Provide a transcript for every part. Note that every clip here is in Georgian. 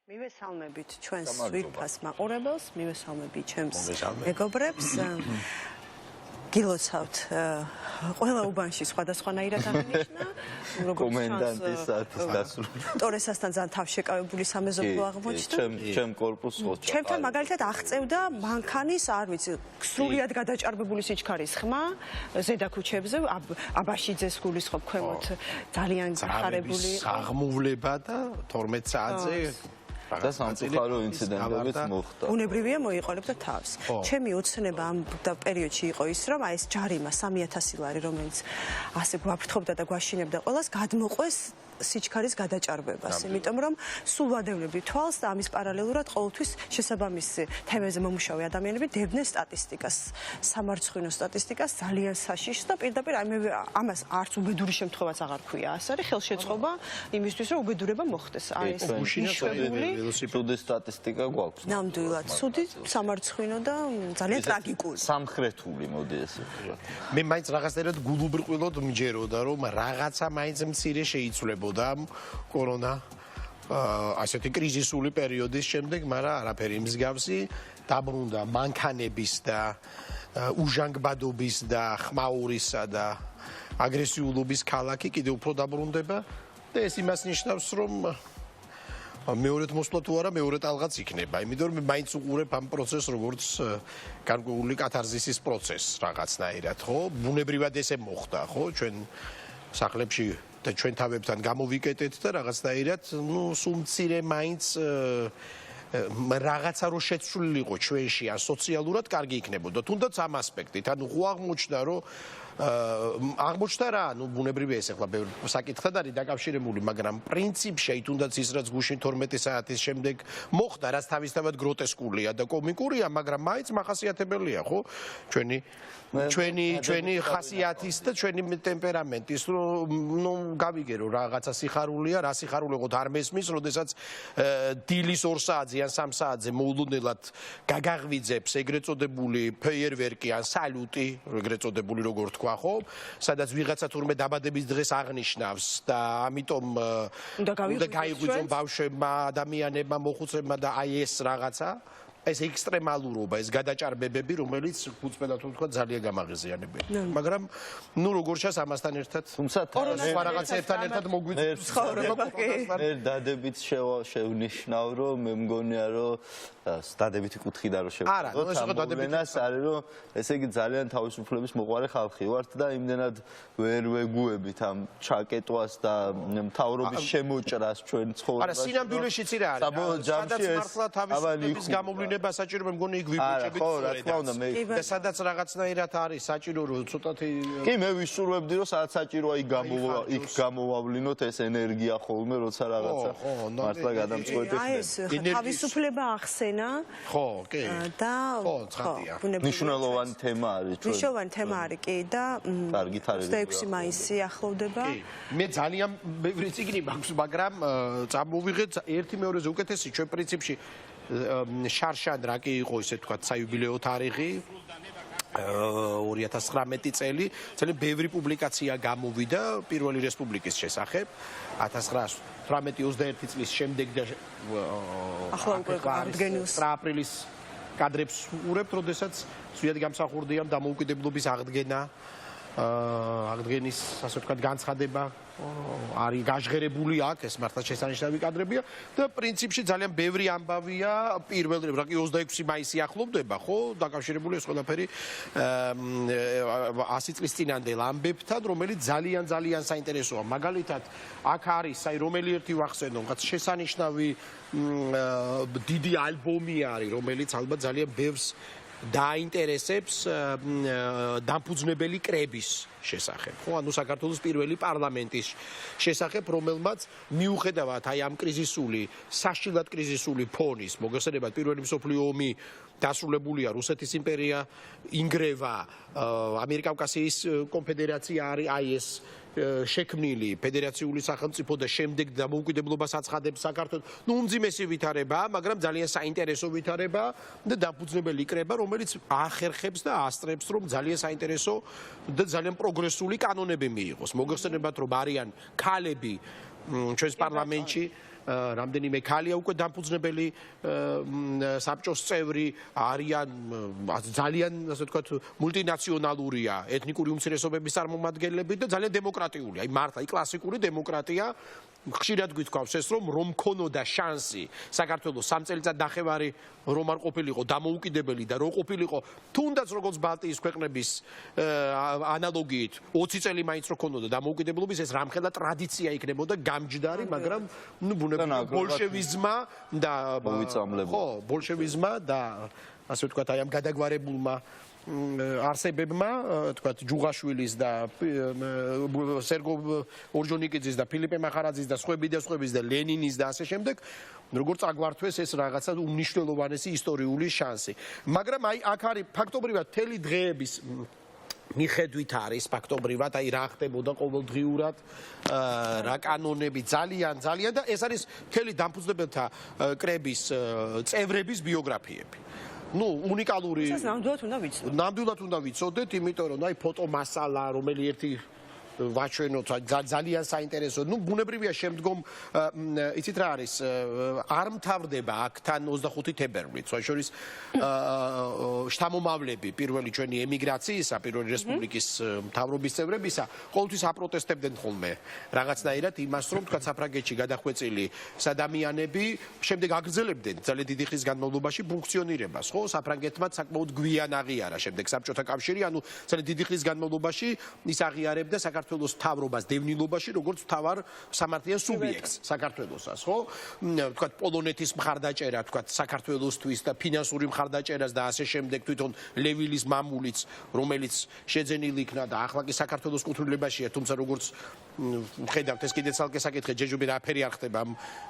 მივესალმებით ჩვენს ვირფას მაყურებელს, მივესალმებით ჩემს მეგობრებს. გილოცავთ ყველა უბანში სხვადასხვანაირად აღინიშნა, როგორც კომენდანტის საათის დასრულდა. ტორესასთან ძალიან თავშეკავებული სამეზობლო აღმოჩნდა. ჩემ კორპუსს ხო ჩაყარა. ჩემთან მაგალითად აღწევდა მანქანის, არ ვიცი, სრულიად გადაჭარბებული სიჩქარის ხმა ზედა ქუჩებზე, აბაშიძეს გულისხმობ ქვემოთ ძალიან გახარებული. აღმოვლება და 12 საათზე და სამწუხარო ინციდენტებიც მოხდა. უნებრივია მოიყოლებდა თავს. ჩემი ოცნება ამ პერიოდში იყო ის, რომ აი ეს ჯარიმა 3000 ლარი, რომელიც ასე გვაფრთხობდა და გვაშინებდა ყველას, გადმოყვეს სიჩქარის გადაჭარბებას, იმიტომ რომ სულ ვადევნებდი თვალს და ამის პარალელურად ყოველთვის შესაბამის თემებზე მომუშავე ადამიანები დებდნენ სტატისტიკას, სამარცხვინო სტატისტიკას ძალიან საშიშს და პირდაპირ ამას არც უბედური შემთხვევაც აღარ ქვია. ეს არის ხელშეწყობა იმისთვის, რომ უბედურება მოხდეს. აი ეს სუდი სტატისტიკა გვაქვს. ნამდვილად, სუდი, სამარცხვინო და ძალიან ტრაგიკული. სამხრეთული მოდი ესე ვთქვა. მე მაინც რაღაცნაირად გულუბრყვილოდ მჯეროდა, რომ რაღაცა მაინც მცირე შეიცვლება კორონა ასეთი კრიზისული პერიოდის შემდეგ, მაგრამ არაფერი მსგავსი დაბრუნდა მანქანების და უჟანგბადობის და ხმაურისა და აგრესიულობის ქალაქი კიდევ უფრო დაბრუნდება და ეს იმას ნიშნავს, რომ მეორედ მოსვლა თუ არა მეორე ტალღაც იქნება, იმიტომ რომ მაინც უყურებ ამ პროცესს როგორც გარკვეული კათარზისის პროცესს რაღაცნაირად, ხო? ბუნებრივად ესე მოხდა, ხო? ჩვენ სახლებში და ჩვენ თავებთან გამოვიკეტეთ და რაღაცნაირად, სულ მცირე მაინც რაღაცა რო შეცვლილი იყო ჩვენში, ან სოციალურად კარგი იქნებოდა. თუნდაც ამ ასპექტით, ანუ აღმოჩნდა, რომ აღმოჩნდა რა, ბუნებრივია ეს ახლა ბევრი საკითხად არის დაკავშირებული, მაგრამ პრინციპში თუნდაც ის რაც გუშინ 12 საათის შემდეგ მოხდა, რაც თავისთავად გროტესკულია და კომიკურია, მაგრამ მაინც მახასიათებელია, ხო? ჩვენი ხასიათის და ჩვენი ტემპერამენტის, რომ გავიგე რომ რაღაცა სიხარულია, რა სიხარული ყოთ არ მესმის, როდესაც დილის 2 საათზე ან 3 საათზე მოულოდნელად გაგაღვიძებს ეგრეთ წოდებული ფეიერვერკი ან სალუტი, ეგრეთ წოდებული როგორ თქვა, ხო? სადაც ვიღაცა თურმე დაბადების დღეს აღნიშნავს და ამიტომ უნდა გაიღვიძონ ბავშვებმა, ადამიანებმა, მოხუცებმა და აი ეს რაღაცა ეს ექსტრემალურობა, ეს გადაჭარბებები, რომელიც უწმენად ვთქვა ძალიან გამაღიზიანებელია. მაგრამ როგორ ჩანს ამასთან ერთად, თუმცა რაღაცებთან ერთად მოგვიწევს ცხოვრება. მე დადებით შევნიშნავ, რომ მე მგონია, რომ დადებითი კუთხიდან რომ შევხედოთ, ამბულენას არის, რომ ესე იგი ძალიან თავისუფლების მოყვარე ხალხი ვართ და იმდენად ვერ ვეგუებით ამ ჩაკეტვას და მთავრობის შემოჭრას ჩვენ ცხოვრებაში. არა, სინამდვილეშიც რა არის. საბოლოო ჯამში ეს თავისუფლების გამოვლენა საჭირო მე მგონი იქ ვიბეჭებით და სადაც რაღაცნაირად არის საჭირო რომ ცოტათი კი მე ვისურვებდი რომ სადაც საჭიროა იქ გამოვავლინოთ ეს ენერგია ხოლმე როცა რაღაცა მართლა გადამწყვეტებს აი ეს თავისუფლება ახსენა ხო კი და ხო ცხადია მნიშვნელოვანი თემა არის ჩვენ მნიშვნელოვანი თემა არის კი და კარგით არის 26 მაისი ახლოვდება კი მე ძალიან ბევრი წიგნი მაქვს მაგრამ წამოვიღეთ ერთი მეორეზე უკეთესი ჩვენ პრინციპში შარშან რა კი იყო ისე თქვა საიუბილეო თარიღი 2019 წელი ძალიან ბევრი პუბლიკაცია გამოვიდა პირველი რესპუბლიკის შესახებ 1918-21 წლის შემდეგ და ახლა უკვე აღდგენილს აპრილის კადრებს ურებთ, როდესაც ზუსტად გამსახურდია დამოუკიდებლობის აღდგენის ასე ვთქვათ განცხადება არის გაჟღერებული აქ ეს მართლა შესანიშნავი კადრებია და პრინციპში ძალიან ბევრი ამბავია პირველ რიგში 26 მაისი ახლოვდება ხო დაკავშირებული ეს ყველაფერი 100 წლის წინანდელ ამბებთან რომელიც ძალიან საინტერესოა მაგალითად აქ არის აი რომელი ერთი ვახსენო რაღაც შესანიშნავი დიდი ალბომი არის რომელიც ალბათ ძალიან ბევრს დაინტერესებს დამფუძნებელი კრების შესახებ. ხო, ანუ საქართველოს პირველი პარლამენტის შესახებ, რომელმაც მიუხედავად აი ამ კრიზისული, საშინლად კრიზისული ფონის, მოგეხსენებათ პირველი მსოფლიო ომი დასრულებულია, რუსეთის იმპერია ინგრევა, ამიერკავკასიის კონფედერაცია არის აი ეს შექმნილი ფედერაციული სახელმწიფო და შემდეგ დამოუკიდებლობას აცხადებს საქართველოს. უმძიმესი ვითარება, მაგრამ ძალიან საინტერესო ვითარება და დამფუძნებელი კრება, რომელიც ახერხებს და ასწრებს, რომ ძალიან საინტერესო და ძალიან პროგრესული კანონები მიიღოს. მოგეხსენებათ, რომ არიან ქალები ჩვენს პარლამენტში რამდენიმე ქალია უკვე დამფუძნებელი საბჭოს წევრი, არიან ძალიან ასე ვთქვათ მულტინაციონალურია, ეთნიკური უმცირესობების წარმომადგენლები და ძალიან დემოკრატიულია. აი მართლა კლასიკური დემოკრატია. ხშირად გვითქვავს ეს რომ ქონოდა შანსი საქართველოს 3 წელიწად ნახევარი რომ არ ყოფილიყო დამოუკიდებელი და რომ ყოფილიყო თუნდაც როგორც ბალტიის ქვეყნების ანალოგიით 20 წელი მაინც რო ქონოდა დამოუკიდებლობის ეს რამხელა ტრადიცია იქნებოდა გამჯდარი, მაგრამ ბუნებრივად ბოლშევიზმა და ხო ბოლშევიზმა და ასე ვთქვათ აი ამ გადაგვარებულმა არსებებმა, თქვათ ჯუღაშვილის და სერგო ორჯონიკიძის და ფილიპე მახარაძის და სხვების და ლენინის და ასე შემდეგ, როგორც აგვართვეს ეს რაღაცა უმნიშვნელოვანესი ისტორიული შანსი. მაგრამ აი აქ არის ფაქტობრივად მთელი დღეების მიხედვით არის ფაქტობრივად აი რა ხდებოდა ყოველდღიურად რა კანონები ძალიან და ეს არის მთელი დამფუძნებელთა კრების წევრების ბიოგრაფიები. უნიკალური ნამდვილად უნდა ვიცოდეთ, იმიტომ რომ აი ფოტომასალა, რომელი ერთი ვაჩვენოთ, ძალიან საინტერესო. ბუნებრივია შემდგომ იცით რა არის, არ მთავრდება აქთან 25 თებერვლით, შორის შთამომავლები პირველი ჩვენი ემიგრაციისა, პირველი რესპუბლიკის მთავრობის წევრებისა, ყოველთვის აპროტესტებდნენ ხოლმე რაღაცნაირად იმას, რომ თქვა საფრანგეთში გადახვეწილი ადამიანები შემდეგ აგრძელებდნენ ძალიან დიდი ხნის განმავლობაში ფუნქციონირებას, ხო? საფრანგეთმა საკმაოდ გვიან აღიარა შემდეგ საბჭოთა კავშირი, ანუ ძალიან დიდი ხნის განმავლობაში ის აღიარებდა საქართველოს მთავრობას დევნილობაში, როგორც მთავარ სამართლიან სუბიექტს საქართველოსაც, ხო? თქვათ პოლონეთის მხარდაჭერა, თქვათ საქართველოსთვის და ფინანსური მხარდაჭერას და ასე შემდეგ თვითონ ლევილის მამულიც, რომელიც შეძენილი იქნა და ახლა კი საქართველოს კუთვნილებაშია, თუმცა როგორც ხედავთ ეს კიდე ცალკე საკითხი, ჯეჯობი რაფერი არ ხდება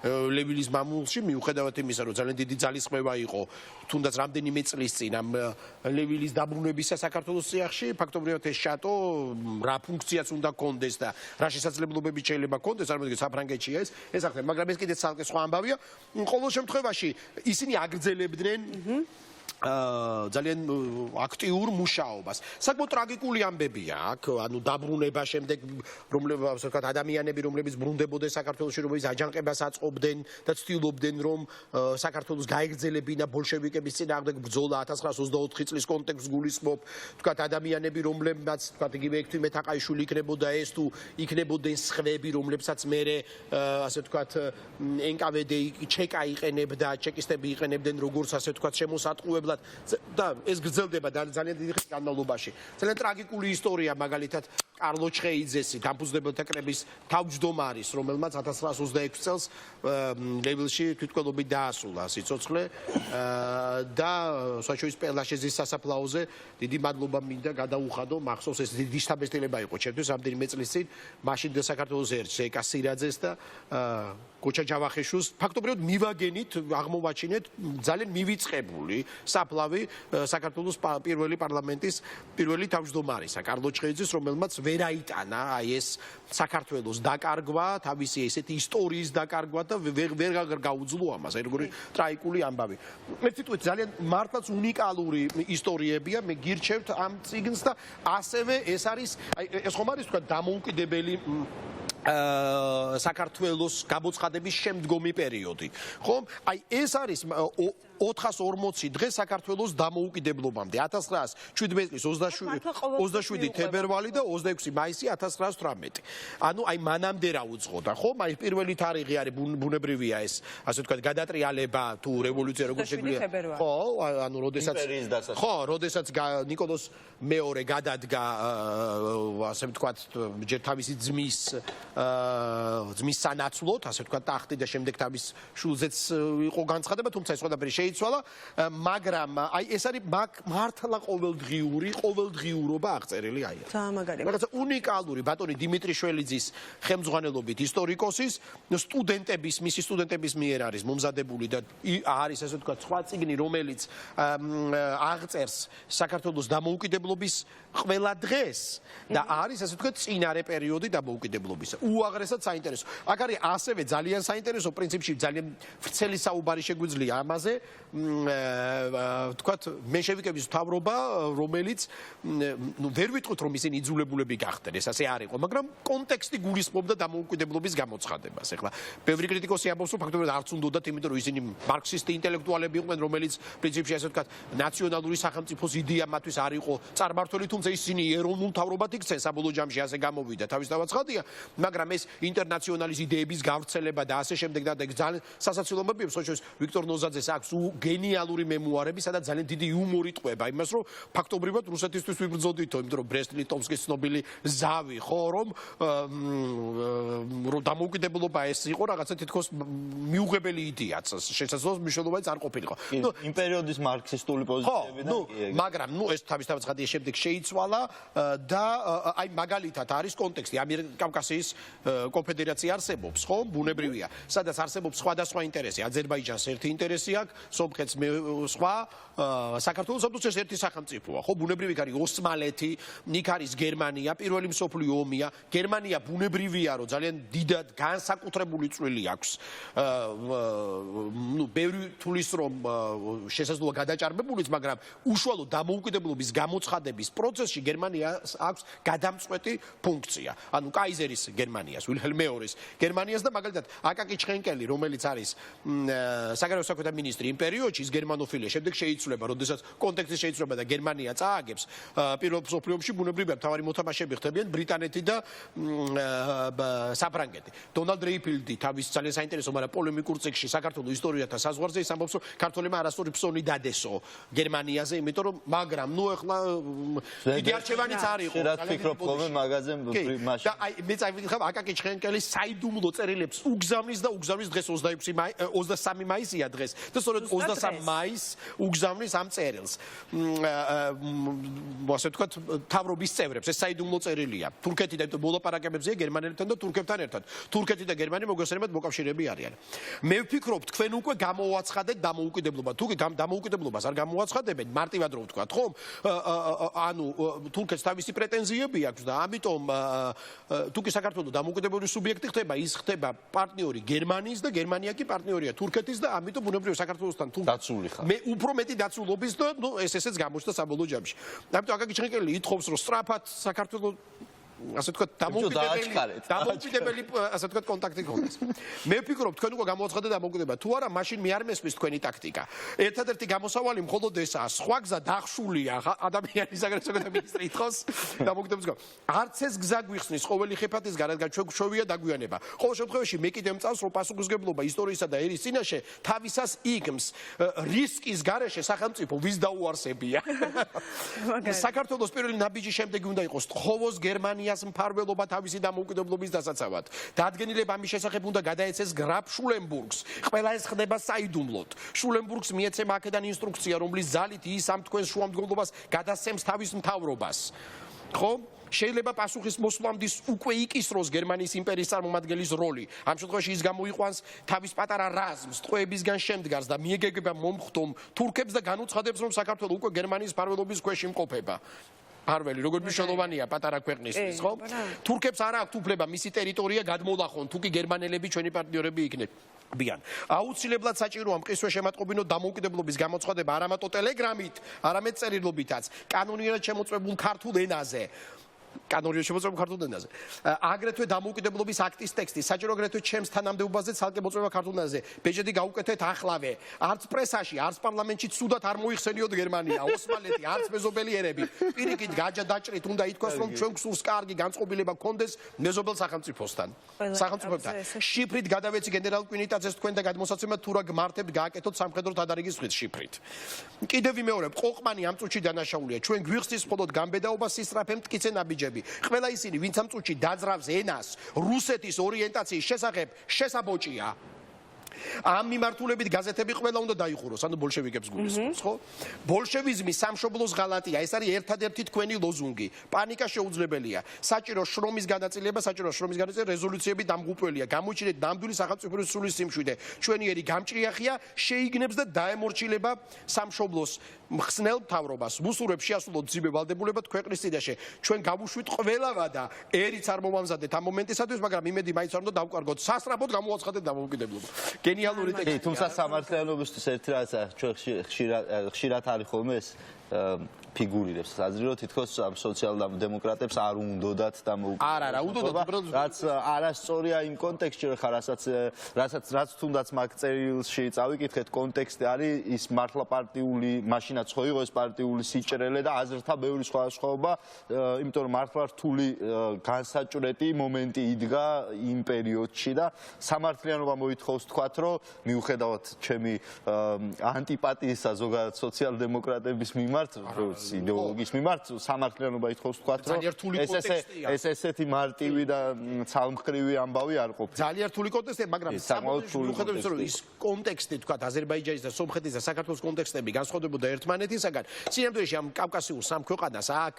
ლევილის მამულში, მიუხედავად იმისა, რომ ძალიან დიდი ძალისხმევა იყო, თუნდაც რამდენიმე წლის წინ ამ ლევილის დაბრუნებისა საქართველოს წიაღში, ფაქტობრივად ეს შატო რა ფუნქციაც უნდა კონდეს და რა შესაძლებლობები შეიძლება კონდეს, წარმოიდგინეთ საფრანგეთშია ეს ახლა, მაგრამ ეს კიდე ცალკე სხვა ამბავია. ყოველ შემთხვევაში ისინი აგრძელებდნენ ძალიან აქტიურ მუშაობას. საკმაოდ ტრაგიკული ამბებია აქ, ანუ დაბრუნება შემდეგ, რომლებიც ვთქვათ ადამიანები, რომლებიც ბრუნდებოდნენ საქართველოში, რომლებიც აჯანყებას აწყობდნენ და ცდილობდნენ, რომ საქართველოს გაეგრძელებინა ბოლშევიკების წინააღმდეგ ბრძოლა 1924 წლის კონტექსტს გულისხმობ, ვთქვათ ადამიანები, რომლებმაც ვთქვათ იგივე ექვთიმე თაყაიშვილი იქნებოდა ეს თუ იქნებოდნენ სხვები, რომლებსაც მერე ასე ვთქვათ NKVD ჩეკა იყენებდა, ჩეკისტები იყენებდნენ როგორც ასე ვთქვათ შემოსატყუებლად და ეს გრძელდება ძალიან დიდი ხნის განმავლობაში. ძალიან ტრაგიკული ისტორია მაგალითად კარლო ჩხეიძესი, დამფუძნებელთა კრების თავმჯდომარის, რომელმაც 1926 წელს ლევილში თვითმკვლელობით დაასრულა სიცოცხლე და საშუის პელაშეზის სასაფლაოზე დიდი მადლობა მინდა გადაუხადო, მახსოვს ეს დიდი შთაბეჭდილება იყო ჩემთვის რამდენიმე წლის წინ, მაშინ საქართველოს ერთს ეკა სირაძეს და კოჩა ჯავახიშვილს ფაქტობრივად მივაგენით, აღმოვაჩინეთ ძალიან მივიწყებული საფლავი საქართველოს პირველი პარლამენტის პირველი თავმჯდომარისა, კარლო ჩხეიძის, რომელმაც ვერ აიტანა აი ეს საქართველოს დაკარგვა, თავისი ესეთი ისტორიის დაკარგვა და ვერ გაუძლო ამას, აი როგორი ტრაიკული ამბავი. ერთ სიტყვით ძალიან მართლაც უნიკალური ისტორიებია, მე გირჩევთ ამ წიგნს და ასევე ეს არის, აი ეს ხომ არის თქვა დამოუკიდებელი საქართველოს გამოცხადების შემდგომი პერიოდი, ხო? აი ეს არის 440 დღე საქართველოს დამოუკიდებლობამდე 1917 წლის 27 თებერვალი და 26 მაისი 1918. ანუ აი მანამდე რა უძღოდა, ხო? აი პირველი თარიღი არის ბუნებრივია ეს, ასე ვთქვათ, გადატრიალება თუ რევოლუცია როგორ შეგვიძლია. ხო, ანუ როდესაც ნიკოლოზ მეორე გადადგა, ასე ვთქვათ, ჯერ თავისი ძმის სანაცვლოდ, ასე ვთქვათ, ტახტი და შემდეგ თავის შულზეც იყო განცხადება, თუმცა ეს ყველაფერი შეიცვალა, მაგრამ აი ეს არის მართლა ყოველდღიურობა აღწერილი აი აქ. რაღაცა უნიკალური ბატონი დიმიტრი შველიძის ხელმძღვანელობით ისტორიკოსის, მისი სტუდენტების მიერ არის მომზადებული და არის ასე ვთქვათ სხვა წიგნი, რომელიც აღწერს საქართველოს დამოუკიდებლობის ყველა დღეს და არის ასე ვთქვათ წინარე პერიოდი დამოუკიდებლობისა. უაღრესად საინტერესო. აქ არის ასევე ძალიან საინტერესო პრინციპში ძალიან ვრცელი საუბარი შეგვიძლია ამაზე, თქვათ მენშევიკების მთავრობა, რომელიც ვერ ვიტყვით რომ ისინი იძულებულები გახდნენ, ეს ასე არ იყო, მაგრამ კონტექსტი გულისხმობდა დამოუკიდებლობის გამოცხადებას. ეხლა ბევრი კრიტიკოსი ამბობს, რომ ფაქტობრივად არც უნდათ, იმიტომ რომ ისინი მარქსისტი ინტელექტუალები იყვნენ, რომელიც პრინციპში ასე ვთქვათ, ნაციონალური სახელმწიფოს იდეა მათთვის არ იყო წარმართველი, თუმცა ისინი ეროვნულ მთავრობად იქცნენ, საბოლოო ჯამში ასე გამოვიდა. თავისთავად ცხადია, მაგრამ ეს ინტერნაციონალის იდეების გავრცელება და ასე შემდეგ და ძალიან სასაცილო მომენტია, სწორედ ვიქტორ ნოზაძეს აქვს გენიალური მემუარები, სადაც ძალიან დიდი იუმორი ტყვება იმას, რომ ფაქტობრივად რუსეთისთვის ვიბრძოდითო, იმიტომ რომ ბრესტ-ლიტოვსკის ცნობილი ზავი, ხო, რომ დამოუკიდებლობა ეს იყო რაღაცა თითქოს მიუღებელი იდეაც, შესაძლოა მნიშვნელობაც არ ყოფილიყო. იმ პერიოდის მარქსისტული პოზიციებიდან კი, მაგრამ ეს თავისთავად ცხადია, შემდეგ შეიცვალა და აი მაგალითად არის კონტექსტი, ამიერკავკასიის კონფედერაცია არსებობს, ხო, ბუნებრივია, სადაც არსებობს სხვადასხვა ინტერესი, აზერბაიჯანს ერთი ინტერესი აქვს, სომხეთს სხვა, საქართველოს ეს ერთი სახელმწიფოა, ხო, ბუნებრივი არის ოსმალეთი, იქ არის გერმანია, პირველი მსოფლიო ომია, გერმანია ბუნებრივია, რომ ძალიან დიდად განსაკუთრებული წვლილი აქვს. ბევრი თulis რომ შესაძლოა გადაჭარბებულიც, მაგრამ უშუალო დამოუკიდებლობის გამოცხადების პროცესში გერმანიას აქვს გადამწყვეტი ფუნქცია. ანუ კაიზერის გერმანიას, ვილჰელმ მეორის გერმანიას და მაგალითად აკაკი ჩხენკელი, რომელიც არის საგარეო საქმეთა მინისტრი იმ პერიოდში, ის გერმანოფილია, შემდეგ შეიცვლება, როდესაც კონტექსტი შეიცვლება და გერმანია წააგებს პირველ მსოფლიო ომში, ბუნებრივია მთავარი მოთამაშეები ხდებიან ბრიტანეთი და საფრანგეთი. დონალდ რეიფილდი თავის ძალიან საინტერესო, მაგრამ პოლემიკურ წიგნში საქართველოს ისტორიათა საზღვარზე ის ამბობს, რომ ქართველებმა არასწორი ფსონი დადესო გერმანიაზე, იმიტომ რომ მაგრამ ეხლა დიდი არჩევანიც არ იყო. რა ფიქრობ ხოლმე მაგაზე მაშინ? და აი მე წავიდიხარ აკაკი ჩხენკელის საიდუმლო წერილებს უგზავნის და უგზავნის დღეს 23 მაისია დღეს და სწორედ 23 მაისს უგზავნის ამ წერილს. ასე ვთქვათ, მთავრობის წევრებს, ეს საიდუმლო წერილია. თურქეთი და მოლაპარაკებებზეა გერმანელებთან და თურქებთან ერთად. თურქეთი და გერმანია მოგესალმებით მოკავშირეები არიან. მე ვფიქრობ, თქვენ უკვე გამოუაცხადეთ დამოუკიდებლობა. თუ დამოუკიდებლობას არ გამოუაცხადებენ, მარტივად რო ვთქვათ, ხომ? ანუ თურქეთს თავისი პრეტენზიები აქვს და ამიტომ თუ კი საქართველოს დამოუკიდებლობის სუბიექტი ხდება, ის ხდება პარტნიორი გერმანიის და გერმანია კი პარტნიორია თურქეთის და ამიტომ ბუნებრივია საქართველოსთან დაცული ხარ. მე უფრო მეტი დაცულობის და ესეც გამოჩნდა საბოლოო ჯამში. ამიტომ აკაკი ჩხენკელი ითხოვს, რომ სწრაფად საქართველოს ასე ვთქვათ, დამოუკიდებელი ასე ვთქვათ კონტაქტი გქონდეს. მე ვფიქრობ, თქვენ უკვე გამოაცხადეთ დამოუკიდებლობა. თუ არა, მაშინ მე არ მესმის თქვენი ტაქტიკა. ერთადერთი გამოსავალი მხოლოდ ესაა, სხვა გზა დახშულია, ადამიანის საგარეო საქმეთა მინისტრი ითხოვს დამოუკიდებლობას. არც ეს გზა გვიხსნის ყოველი ხიფათისგან, რადგან ჩვენ გვშოვია დაგვიანება. ყოველ შემთხვევაში მე კიდევ მწავს, რომ პასუხისმგებლობა ისტორიისა და ერის წინაშე თავისას იგმს რისკის გარეშე სახელმწიფო ვის დაუარსებია. საქართველოს პირველი ნაბიჯი შემდეგ უნდა იყოს თხოვოს გერმანია მფარველობა თავისი დამოუკიდებლობის დასაცავად. დადგენილება ამის შესახებ უნდა გადაეცეს გრაფ შულენბურგს. ყველა ეს ხდება საიდუმლოდ. შულენბურგს მიეცემა აქედან ინსტრუქცია, რომლის ძალით ის ამ თქვენს შუამდგომლობას გადასცემს თავის მთავრობას. ხო? შეიძლება პასუხის მოსვლამდე უკვე იკისროს გერმანიის იმპერიის წარმომადგენლის როლი. ამ შემთხვევაში ის გამოიყვანს თავის პატარა რაზმს, ტყვეებისგან შემდგარს და მიეგებება მომხდომ თურქებს და განუცხადებს, რომ საქართველოს უკვე გერმანიის მფარველობის ქვეშ იმყოფება. ფარველი, როგორ მნიშვნელოვანია პატარა ქვეყნისთვის, ხო? თურქებს არ აქვთ უფლება მისი ტერიტორია გადმოლახონ, თუ კი გერმანელები ჩვენი პარტნიორები იქნებიან. აუცილებლად საჭიროა მყისვე შემატყობინო დამოუკიდებლობის გამოცხადება არა მარტო ტელეგრამით, არამედ წერილობითაც, კანონიერად შემოწმებულ ქართულ ენაზე. კანონიერად შემოწმებულ ქართულ ენაზე. აგრეთვე დამოუკიდებლობის აქტის ტექსტი, საჭირო აგრეთვე ჩემს თანამდებობაზე ცალკე მოწმება ქართულ ენაზე. ბეჭედი გაუკეთეთ ახლავე. არც პრესაში, არც პარლამენტში ცუდად არ მოიხსენიოთ გერმანია, ოსმალეთი, არც მეზობელი ერები. პირიქით დაჭრით უნდა ითქვას, რომ ჩვენ გსურს კარგი განწყობილება გქონდეს მეზობელ სახელმწიფოსთან. სახელმწიფოებთან. შიფრით გადავეცი გენერალ კვინიტაძეს თქვენ და გადმოსაცემად თუ რა გმართებთ გააკეთოთ სამხედრო თადარიგის ხით შიფრით. კიდევ ვიმეორებ, ყოყმანი ამ წუთში დანაშაულია. ჩვენ გვიხსნის მხოლოდ გამბედაობა სისწრაფე მტკიცე ნაბიჯები. ყველა ისინი, ვინც ამ წუთში დაძრავს ენას, რუსეთის ორიენტაციის შესახებ შესაბოჭია. ამ მიმართულებით გაზეთები ყველა უნდა დაიხუროს, ანუ ბოლშევიკებს გულისხმობს, ხო? ბოლშევიზმი სამშობლოს ღალატია, ეს არის ერთადერთი თქვენი ლოზუნგი. პანიკა შეუძლებელია. საჭირო შრომის განაწილება, რეზოლუციები დამღუპველია. გამოიჩინეთ ნამდვილი სახელმწიფოს სულის სიმშვიდე. ჩვენი ერი გამჭრიახია, შეიგნებს და დაემორჩილება სამშობლოს მხსნელ მთავრობას მუსურებს შეასრულოთ ძიმე ვალდებულებად ქვეყნის წინაშე. ჩვენ გავუშვით ყველავა და ერიც არ მომამზადეთ ამ მომენტისათვის, მაგრამ იმედი მაინც არ უნდა დავკარგოთ. სასწრაფოდ გამოაცხადეთ დამოუკიდებლობა. გენიალური ტექსტი. თუმცა სამართლიანობისთვის ერთი რაღაცა ჩვენ ხშირად არის ხოლმე ეს ფიგურირებს საზრი რომ თითქოს ამ სოციალ-დემოკრატებს არ უნდათ დამოუკიდებლობა. რაც არასწორია იმ კონტექსტში ხარ, რაც თუნდაც მაგ წერილში წავიკითხეთ, კონტექსტი არის ის მართლა პარტიული, მაშინაც ხო იყო ეს პარტიული სიჭრელე და აზრთა ბევრი სხვადასხვაობა, იმიტომ რომ მართლა რთული განსაჭრეტი მომენტი იდგა იმ პერიოდში და სამართლიანობა მოითხოვს თქვათ, რომ მიუხედავად ჩემი ანტიპატიისა ზოგადად სოციალ-დემოკრატების მიმართ, იდეოლოგიის მიმართ, სამართლიანობა ითხოვს თქვათ, რომ ეს ესეთი მარტივი და ცალმხრივი ამბავი არ ყოფილა. ძალიან რთული კონტექსტია, მაგრამ მიუხედავად იმისა, რომ ის კონტექსტი თქვათ აზერბაიჯანის და სომხეთის და საქართველოს კონტექსტები განსხვავდებოდა ერთმანეთისაგან, სინამდვილეში ამ კავკასიურ სამ ქვეყანას აქ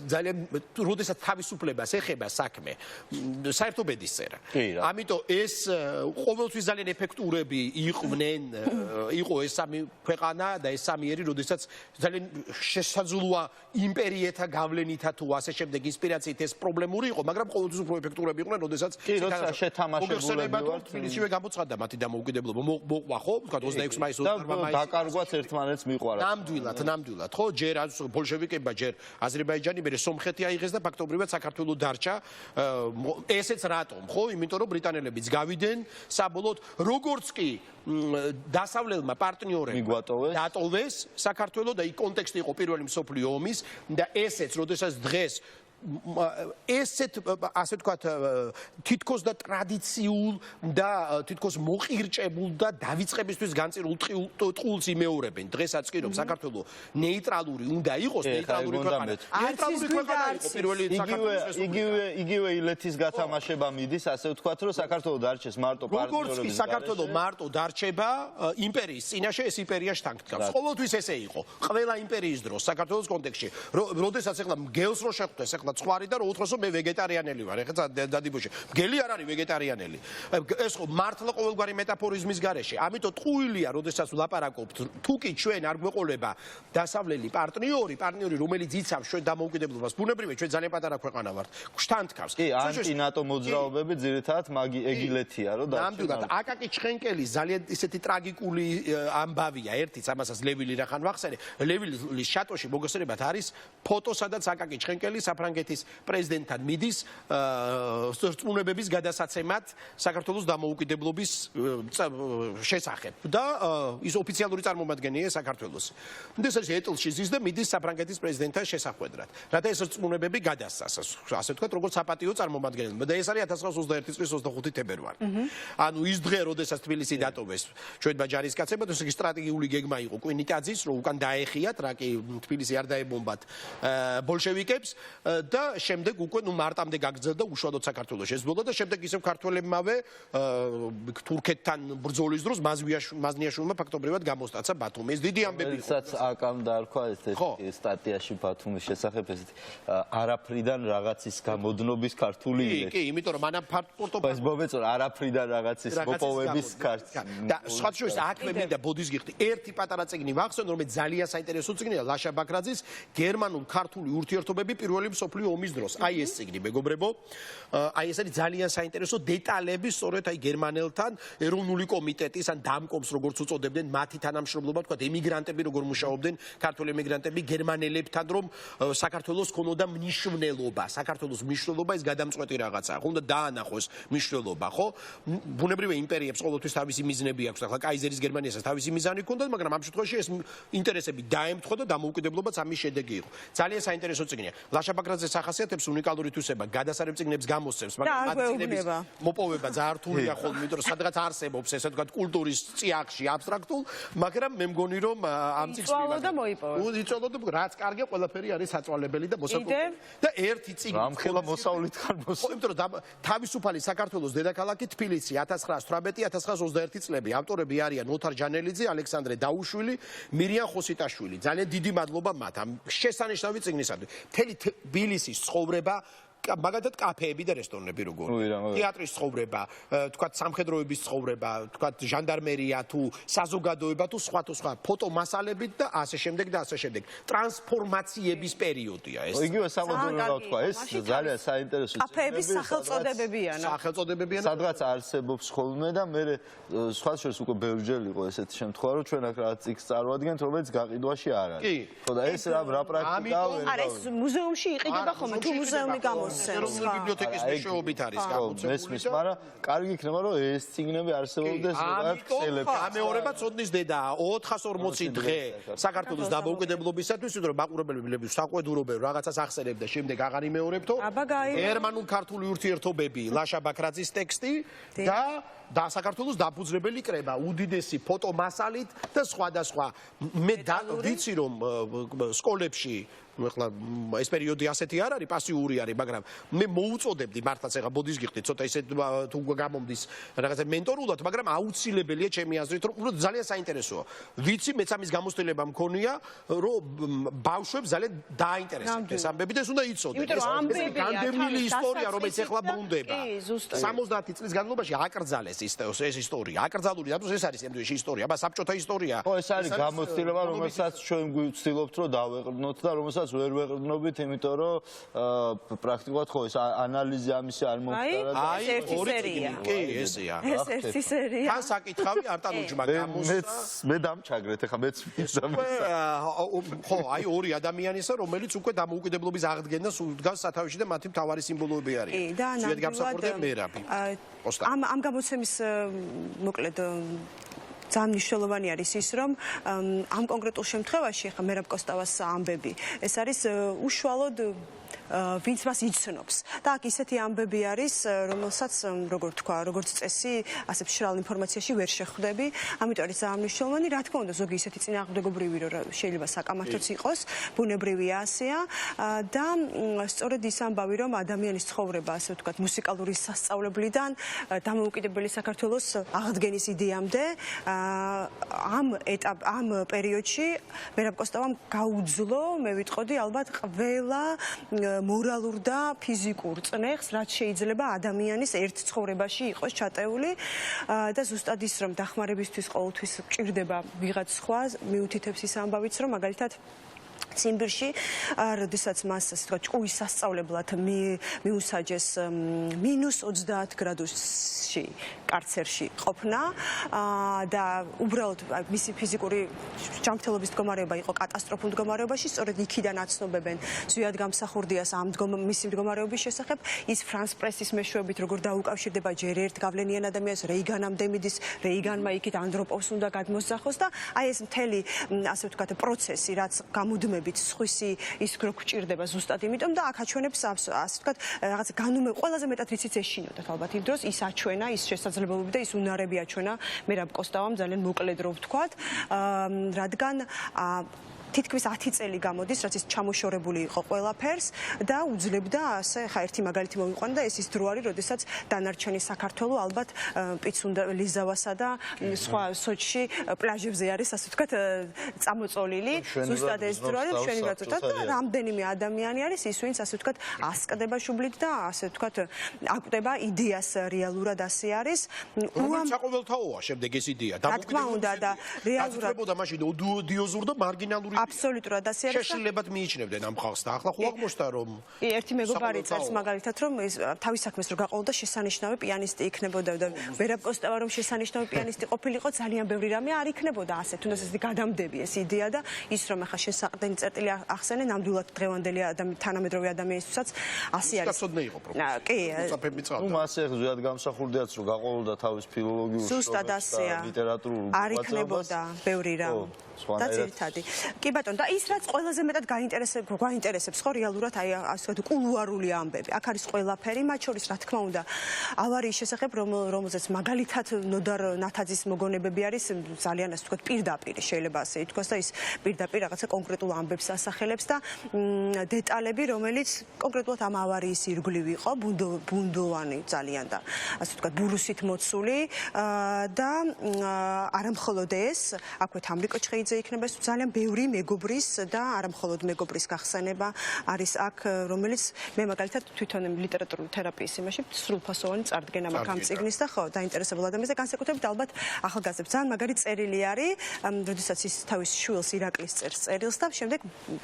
ძალიან როდესაც თავისუფლებას ეხება საქმე, საერთო ბედისწერა. ამიტომ ეს ყოველთვის ძალიან ეფექტურები იყვნენ, იყო ეს სამი ქვეყანა და ეს სამი ერი, როდესაც ძალიან შესაძლოა იმპერიეთა გავლენითა თუ ასე შემდეგ ინსპირაციით ეს პრობლემური იყო, მაგრამ ყოველთვის უფრო ეფექტურები იყვნენ, როდესაც შეთამაშებულები ვართ. თბილისშივე გამოცხადდა მათი დამოუკიდებლობა, მოყვა ხო, ვთქვათ 26 მაისს 28 მაისს. დაკარგვაც ერთმანეთს მიყვარათ. ნამდვილად, ხო, ჯერ ბოლშევიკებმა, ჯერ აზერბაიჯანი, მერე სომხეთი აიღეს და ფაქტობრივად საქართველო დარჩა. ესეც რატომ, ხო? იმიტომ რომ ბრიტანელებიც გავიდნენ საბოლოოდ, როგორც კი დასავლელმა პარტნიორებმა დატოვეს საქართველო და იქ კონტექსტი იყო პირველი მსოფლიო ომის და ესეც, როდესაც დღეს ესეთ ასე ვთქვათ თითქოს და ტრადიციულ და თითქოს მოყირჭებულ და დავიწყებისთვის განწირულ ტყულს იმეორებენ. დღესაც კი რომ საქართველო ნეიტრალური უნდა იყოს, ნეიტრალური ქვეყანა. ნეიტრალური ქვეყანა იყო პირველი საქართველოს იგივე ილეთის გათამაშება მიდის, ასე ვთქვათ, რომ საქართველო დარჩეს მარტო პარტნიორების როგორც კი საქართველო მარტო დარჩება იმპერიის წინაშე, ეს იმპერია შთანხმდგავს. ყოველთვის ესე იყო. ყველა იმპერიის დროს საქართველოს კონტექსტში, როდესაც ახლა მგელს რო შეხვდეს, ახლა ცხვარი და რო უთხროს რომ მე ვეგეტარიანელი ვარ, ეხლა დადიბუში. მგელი არ არის ვეგეტარიანელი. ეს ხო მართლა ყოველგვარი მეტაფორიზმის გარეშე. ამიტომ ტყუილია, როდესაც ვლაპარაკობთ, თუ კი ჩვენ არ გვეყოლება დასავლელი პარტნიორი, რომელიც იცავს ჩვენ დამოუკიდებლობას. ბუნებრივია, ჩვენ ძალიან პატარა ქვეყანა ვართ. შთანთქავს. კი, ანტი-ნატო მოძრაობები ძირითადად ეგილეთია, რომ ნამდვილად აკაკი ჩხენკელის ძალიან ისეთი ტრაგიკული ამბავია. ერთიც ამასაც ლევილი რახან ვახსენე. ლევილის შატოში მოგესწრებათ არის ფოტო, სადაც აკაკი ჩხენკელი საფრანგეთის პრეზიდენტთან მიდის რწმუნებების გადასაცემად საქართველოს დამოუკიდებლობის შესახებ და ის ოფიციალური წარმომადგენელია საქართველოს. ეს არის ეტლში ზის და მიდის საფრანგეთის პრეზიდენტთან შესახვედრად. რათა ეს რწმუნებები გადასცას, ასე ვთქვათ, როგორც საპატიო წარმომადგენელი. და ეს არის 1921 წლის 25 თებერვალი. ანუ ის დღე, როდესაც თბილისი დატოვეს ჩვენმა ჯარისკაცებმა, ეს სტრატეგიული გეგმა იყო კვინიტაძის, რომ უკან დაეხიათ, რა კი თბილისი არ დაებომბათ ბოლშევიკებს და შემდეგ უკვე მარტამდე გაგრძელდა უშუალოდ საქართველოში ეს ბრძოლა და შემდეგ ისევ ქართველებმავე თურქეთთან ბრძოლის დროს მაზნიაშვილმა ფაქტობრივად გამოსტაცა ბათუმი. ეს დიდი ამბები იყო. რასაც აკამ დაარქვა ეს სტატიაში ბათუმის შესახებ ესეთი არაფრიდან რაღაცის გამოდნობის ქართული ილეთი. კი, იმიტომ რომ მანამ პორტო ეს მომეწონა არაფრიდან რაღაცის მოპოვების ქართული. და სხვა შორის აქვე მინდა ბოდის გიხდი. ერთი პატარა წიგნი ვახსენე, რომელიც ძალიან საინტერესო წიგნია, ლაშა ბაქრაძის გერმანულ-ქართული ურთიერთობები პირველი მსოფლიო ომის დროს. აი ეს წიგნი, მეგობრებო, აი ეს არის ძალიან საინტერესო დეტალები, სწორედ აი გერმანელთან ეროვნული კომიტეტის ან დამკომს როგორც უწოდებდნენ, მათი თანამშრომლობა, თქვა ემიგრანტები როგორ მუშაობდნენ, ქართული ემიგრანტები გერმანელებთან, რომ საქართველოს ქონოდა მნიშვნელობა, საქართველოს მნიშვნელობა ეს გადამწყვეტი რაღაცაა. უნდა დაანახოს მნიშვნელობა, ხო? ბუნებრივია იმპერიებს ყოველთვის თავისი მიზნები აქვს. ახლა კაიზერის გერმანიასაც თავისი მიზანი ჰქონდა, მაგრამ ამ შემთხვევაში ეს ინტერესები დაემთხვა და დამოუკიდებლობაც ამის შედეგი იყო. ძალიან საინტერესო წიგნია. ლაშა ბაქრაძეს ახასიათებს უნიკალური თვისება, გადასარევ წიგნებს გამოსცემს, მაგრამ ამ წიგნების მოპოვება ძალიან რთულია ხოლმე, იმიტომ რომ სადღაც არსებობს ესე ვთქვათ კულტურის წიაღში აბსტრაქტულ, მაგრამ მე მგონი რომ ამ წიგნს იწოლო და რაც კარგია, ყველაფერი არის საწვალებელი და მოსაკვეთებელი. და ერთი წიგნი ამ ხელა მოსავლით ხარ მოსავლით. იმიტომ რომ თავისუფალი საქართველოს დედაქალაქი თბილისი 1918-1921 წლები. ავტორები არიან ოთარ ჯანელიძე, ალექსანდრე დაუშვილი, მირიან ხოსიტაშვილი. ძალიან დიდი მადლობა მათ ამ შესანიშნავი წიგნისადმი. მთელი თბილისის ცხოვრება მაგალითად კაფეები და რესტორნები როგორ თეატრის ცხოვრება, თქვათ სამხედროების ცხოვრება, თქვათ ჟანდარმერია თუ საზოგადოება თუ სხვა ფოტომასალებით და ასე შემდეგ და ასე შემდეგ. ტრანსფორმაციების პერიოდია ეს. იგივე სამოდელო რა თქვა, ეს ძალიან საინტერესო კაფეების სახელწოდებებიანა. სადღაც არსებობს ხოლმე და მე სხვა შორის უკვე ბევრჯერ იყო ესეთი შემთხვევა, რომ ჩვენ აქ რაღაც X წარვადგენთ, რომელიც გაყიდვაში არ არის. ხო და ეს რა პრაქტიკაა ვერ არა ეს მუზეუმში იყიდება ხოლმე თუ მუზეუმი გამოსცემს. ეროვნული ბიბლიოთეკის მეშვეობით არის გამოცემული, მაგრამ კარგი იქნება რომ ეს წიგნები არსებობდეს რაღაც ქსელებში. გამეორება ცოდნის დედაა 440 დღე საქართველოს დამოუკიდებლობისათვის, იმიტომ რომ მაყურებლები საყვედურობენ რაღაცას ახსენებ და შემდეგ აღარ იმეორებთო. გერმანულ-ქართული ურთიერთობები ლაშა ბაქრაძის ტექსტი და საქართველოს დაფუძნებელი კრება უდიდესი ფოტომასალით და სხვადასხვა მე ვიცი რომ სკოლებში ეხლა ეს პერიოდი ასეთი არ არის პასიური არის მაგრამ მე მოუწოდებდი მართლაც ეხლა ბოდის გიხდით ცოტა ისე თუ გამომდის რაღაცა მენტორულად მაგრამ აუცილებელია ჩემი აზრით რომ უბრალოდ ძალიან საინტერესოა ვიცი მეც ამის გამოცდილება მქონია რომ ბავშვებს ძალიან დააინტერესებთ ეს ამბები და ეს უნდა იცოდეთ ეს განდევნილი ისტორია რომელიც ეხლა ბრუნდება 70 წლის განმავლობაში აკრძალეს ეს ისტორია აკრძალული დაბოს ეს არის ემდუში ისტორია აბა საბჭოთა ისტორია ხო ეს არის გამოცდილება რომელსაც ჩვენ გვცდილობთ რომ დავეყრდნოთ და რომელსაც ვერ ვეყრდნობით იმიტომ რომ პრაქტიკულად ხო ეს ანალიზი ამისი არ მომხდარა აი ორი წიგნი კი ესეა ეს ერთი სერია თან საკითხავი არტანუჯმა გამოსცა მე დამჩაგრეთ ახლა მეც ხო აი ორი ადამიანისა რომელიც უკვე დამოუკიდებლობის აღდგენას უდგას სათავეში და მათი მთავარი სიმბოლოები არის ზედ გამსახურდა მერაბი ამ გამოცემის მოკლედ ძალიან მნიშვნელოვანი არის ის რომ ამ კონკრეტულ შემთხვევაში ხა მერაბ კოსტავას ამბები ეს არის უშუალოდ ვინც მას იცნობს და აქ ისეთი ამბები არის რომელსაც როგორ თქვა როგორც წესი ასე მშრალ ინფორმაციაში ვერ შეხვდები ამიტომ არის ძალიან მნიშვნელოვანი რა თქმა უნდა ზოგი ისეთი წინააღმდეგობრივი რომ შეიძლება საკამათოც იყოს ბუნებრივია ასეა და სწორედ ის ამბავი რომ ადამიანის ცხოვრება ასე ვთქვათ მუსიკალური სასწავლებლიდან დამოუკიდებელი საქართველოს აღდგენის იდეამდე ამ პერიოდში მერაბ კოსტავამ გაუძლო მე ვიტყოდი ალბათ ყველა მორალურ და ფიზიკურ წნეხს, რაც შეიძლება ადამიანის ერთ ცხოვრებაში იყოს ჩატეული და ზუსტად ის რომ დახმარებისთვის ყოველთვის გჭირდება ვიღაც სხვა მიუთითებს ის ამბავიც რომ მაგალითად ციმბირში, როდესაც მას ასე ვთქვათ, ჭკუის სასწავლებლად მიუსაჯეს -30 გრადუსში კარცერში ყოფნა და უბრალოდ მისი ფიზიკური ჯანმრთელობის მდგომარეობა იყო კატასტროფულ მდგომარეობაში, სწორედ იქიდან აცნობებენ ზვიად გამსახურდიას ამ მისი მდგომარეობის შესახებ, ის ფრანს პრესის მეშვეობით როგორ დაუკავშირდება ჯერ ერთ გავლენიან ადამიანს რეიგანამდე მიდის, რეიგანმა იქით ანდროპოვს უნდა გადმოსძახოს და აი ეს მთელი ასე ვთქვათ პროცესი, რაც გამუდმებით სხვისი ის რო გჭირდება ზუსტად იმიტომ და აქ აჩვენებს ასე ვთქვათ რაღაც ყველაზე მეტად რიციც ეშინოდათ ალბათ იმ დროს ის აჩვენა ის შესაძლებლობები და ის უნარები აჩვენა მერაბ კოსტავამ ძალიან მოკლედ რო ვთქვათ რადგან თითქმის 10 წელი გამოდის, რაც ის ჩამოშორებული იყო ყველაფერს და უძლებდა ასე ხა ერთი მაგალითი მოვიყვანა და ეს ის დრო არის, როდესაც დანარჩენი საქართველო ალბათ პიცუნდა ლიზავასა და სხვა სოჩში პლაჟებზე არის, ასე ვთქვათ, წამოწოლილი. ზუსტად ეს დრო არის, ჩვენი გაწყვეტა და რამდენიმე ადამიანი არის ის, ვინც ასე ვთქვათ, ასკდება შუბლით და ასე ვთქვათ, აკვდება იდეას რეალურად ასე არის. საყოველთაოა შემდეგ ეს იდეა. რა თქმა უნდა და რეალურად მაშინ ოდიოზურ და მარგინალური აბსოლუტურად ასე არის. შეშლილებად მიიჩნევდნენ ამ ხალხს და ახლა ხო აღმოჩნდა რომ ერთი მეგობარი წერს მაგალითად რომ თავის საქმეს რო გაყოლოდა შესანიშნავი პიანისტი იქნებოდა და მერაბ კოსტავა რომ შესანიშნავი პიანისტი ყოფილიყო ძალიან ბევრი რამე არ იქნებოდა ასე თუნდაც ეს გადამდები ეს იდეა და ის რომ ახლა შესაყრდენი წერტილი ახსენე ნამდვილად დღევანდელი თანამედროვე ადამიანისთვისაც ასე არის. გასწოდნე იყო პროფესორი. კი. ნუ მასე ზუსტად გამსახურდიაც რომ გაყოლოდა თავის ფილოლოგიურ შრომებს და ლიტერატურულ არ იქნებოდა ბევრი რამ. და ძირითადი. კი ბატონო, და ის რაც ყველაზე მეტად გაინტერესებს ხო რეალურად აი ასე ვთქვათ კულუარული ამბები. აქ არის ყველაფერი, მათ შორის რა თქმა უნდა ავარიის შესახებ რომელზეც მაგალითად ნოდარ ნათაძის მოგონებები არის ძალიან ასე ვთქვათ პირდაპირ შეიძლება ასე ითქვას და ის პირდაპირ რაღაცა კონკრეტულ ამბებს ასახელებს და დეტალები რომელიც კონკრეტულად ამ ავარიის ირგვლივ იყო ბუნდოვანი ძალიან და ასე ვთქვათ ბურუსით მოცული და არა მხოლოდ ეს აქვე თამრიკო ჩხეიძე იქნება ეს ძალიან ბევრი მეგობრის და არა მხოლოდ მეგობრის გახსენება არის აქ, რომელიც მე მაგალითად თვითონ ლიტერატურული თერაპიის იმაში სრულფასოვანი წარდგენა მაქვს ამ წიგნის და ხო, დაინტერესებულ ადამიანს და განსაკუთრებით ალბათ ახალგაზრდებს. ძალიან მაგარი წერილი არის, როდესაც ის თავის შვილს ირაკლის წერს წერილს და შემდეგ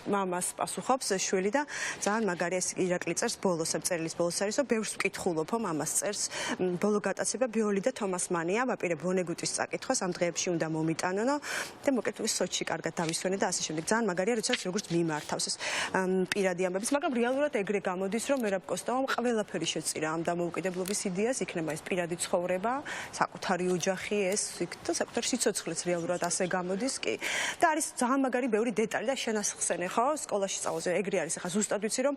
მამას პასუხობს შვილი და ძალიან მაგარი ეს ირაკლი წერს ბოლოს, ამ წერილის ბოლოს არის, რომ ბევრს ვკითხულობო მამას წერს. ბოლო გატაცება ბიოლი და თომას მანია, ვაპირებ ვონეგუტის წაკითხვას ამ დღეებში უნდა მომიტანონო და მოკლედ სოჩში კარგად დავისვენე და ასე შემდეგ. ძალიან მაგარია, როდესაც როგორც მიმართავს ეს პირადი ამბების, მაგრამ რეალურად ეგრე გამოდის, რომ მერაბ კოსტავამ ყველაფერი შეწირა ამ დამოუკიდებლობის იდეას, იქნება ეს პირადი ცხოვრება, საკუთარი ოჯახი ეს და საკუთარი სიცოცხლეც რეალურად ასე გამოდის კი. და არის ძალიან მაგარი ბევრი დეტალი და შენასხსენე, ხო? სკოლაში სწავლაზე ეგრე არის. ახლა ზუსტად ვიცი, რომ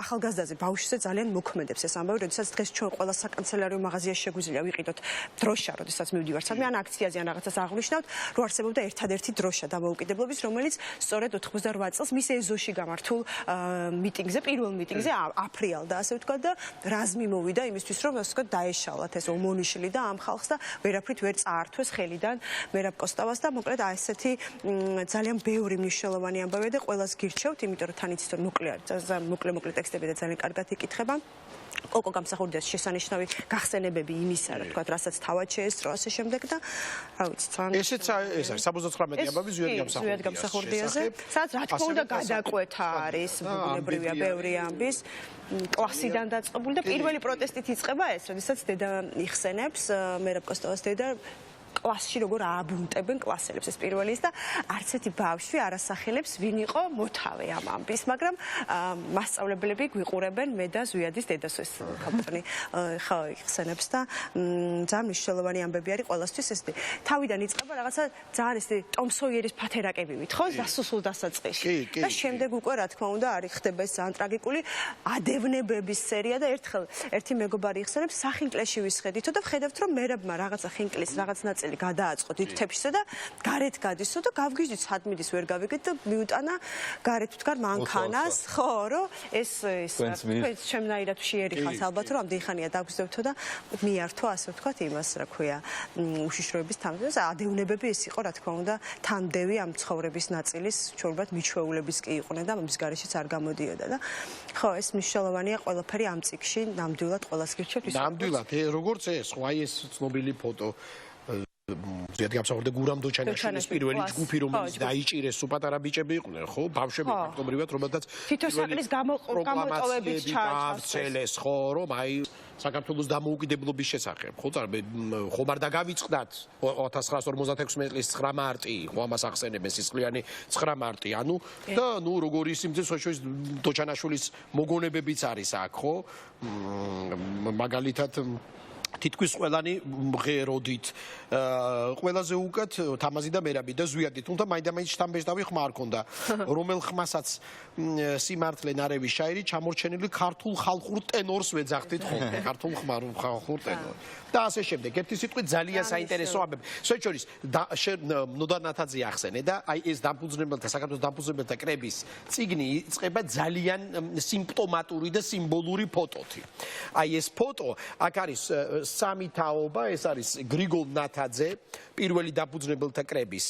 ახალგაზრდაზე ბავშვზე ძალიან მოქმედებს ეს ამბავი, როდესაც დღეს ჩვენ ყველა საკანცელარიო მაღაზიაში შეგვიძლია ვიყიდოთ დროშა, როდესაც მივდივართ სადმე ან აქციაზე ან რაღაცას აღვნიშნავთ, რომ არსებობდა ერთადერთი დროშა დამოუკიდებლობის, რომელიც სწორედ 88 წელს მის ეზოში გამართულ მიტინგზე, პირველ მიტინგზე აფრიალდა, ასე ვთქვათ და რაზმი მოვიდა იმისთვის, რომ ასე ვთქვათ დაეშალათ ეს ომონიშილი და ამ ხალხს და ვერაფრით ვერ წაართვეს ხელიდან მერაბ კოსტავას და მოკლედ ასეთი ძალიან ბევრი მნიშვნელოვანი ამბავია და ყველას გირჩევთ, იმიტომ რომ თან იცით რომ მოკლე ტექსტები და ძალიან კარგად იკითხება. კოკო გამსახურდიას შესანიშნავი გახსენებები იმისა, რა თქვა, რასაც თავად შეესწრო ასე შემდეგ და რა ვიცი, ძალიან ესეც ეს არის 79 ამბავი ზვიად გამსახურდიაზე, სადაც რა თქმა უნდა გადაკვეთა არის, ბუნებრივია ბევრი ამბის კლასიდან დაწყებული და პირველი პროტესტით იწყება ეს, როდესაც დედა იხსენებს მერაბ კოსტავას დედა კლასში როგორ ააბუნტებენ კლასელებს ეს პირველი ის და არც ერთი ბავშვი არ ასახელებს ვინ იყო მოთავე ამ ამბის, მაგრამ მასწავლებლები გვიყურებენ მე და ზვიადის დედას ეს კაპიტანი ხო იხსენებს და ძალიან მნიშვნელოვანი ამბები არის ყველასთვის ეს თავიდან იწყება რაღაცა ძალიან ეს ტომ სოიერის ფათერაკებივით ხო დასუსულ დასაწყისში და შემდეგ უკვე რა თქმა უნდა არის ხდება ეს ძალიან ტრაგიკული ადევნებების სერია და ერთხელ ერთი მეგობარი იხსენებს სახინკლეში ვისხედითო და ვხედავთ რომ მერაბმა რაღაცა ხინკლის რაღაც ნაწილი გადააწყო დიდ თეფშსა და გარეთ გადისო და გავგიჟდით სადმიდის ვერ გავიგეთ და მიუტანა გარეთ ვთქარ მანქანას ხო რომ ეს ჩემნაირად ვშიერი ხალხს ალბათ რომ ამდენი ხანია დაგგვზევთო და მიართო ასე ვთქვათ იმას რა ქვია უშიშროების თამბებს ადევნებები ეს იყო რა თქმა უნდა თანდევი ამ ცხოვრების ნაწილის ჩვეულებრივად მიჩვეულების კი იყვნენ და ამის გარეშეც არ გამოდიოდა და ხო ეს მნიშვნელოვანია ყველაფერი ამ წიგში ნამდვილად ყველას გირჩევთ ნამდვილად როგორც ეს ხო აი ეს ცნობილი ფოტო ზედ გამსახურდა გურამ დოჩანიშვილის პირველი ჯგუფი რომელიც დაიჭირეს სუპატარა ბიჭები იყვნენ ხო ბავშვები ფაქტობრივად რომელთაც თვითოსაკლის გამოტოვების ჩააცელეს ხო რომ აი საქართველოს დამოუკიდებლობის შესახებ ხო ხომ არ დაგავიწყდათ 1956 წლის 9 მარტი ხო ამას ახსენებენ სისხლიანი 9 მარტი ანუ და ნუ როგორი სიმძე სოციალისტ დოჩანაშვილის მოგონებებიც არის აქ ხო მაგალითად თითქოს ყველანი მღეროდით ყველაზე უკეთ თამაზი და მერაბი და ზვიადი თუმცა მაინდა-მაინც შთამბეჭდავი ხმა არ ქონდა რომელ ხმასაც სიმართლე ნარევის შაირი ჩამორჩენილი ქართულ ხალხურ ტენორს ვეძახდით ხოლმე ქართულ ხმარ ხალხურ ტენორ და ასე შემდეგ ერთი სიტყვით ძალიან საინტერესო ამბები შეჩორის ნოდარ ნათაძე ახსენე და აი ეს დამფუძნებელთა საქართველოს დამფუძნებელთა კრების წიგნი იწყება ძალიან სიმპტომატური და სიმბოლური ფოტოთი აი ეს ფოტო აქ არის სამი თაობა ეს არის გრიგოლ ნათაძე პირველი დამფუძნებელთა კრების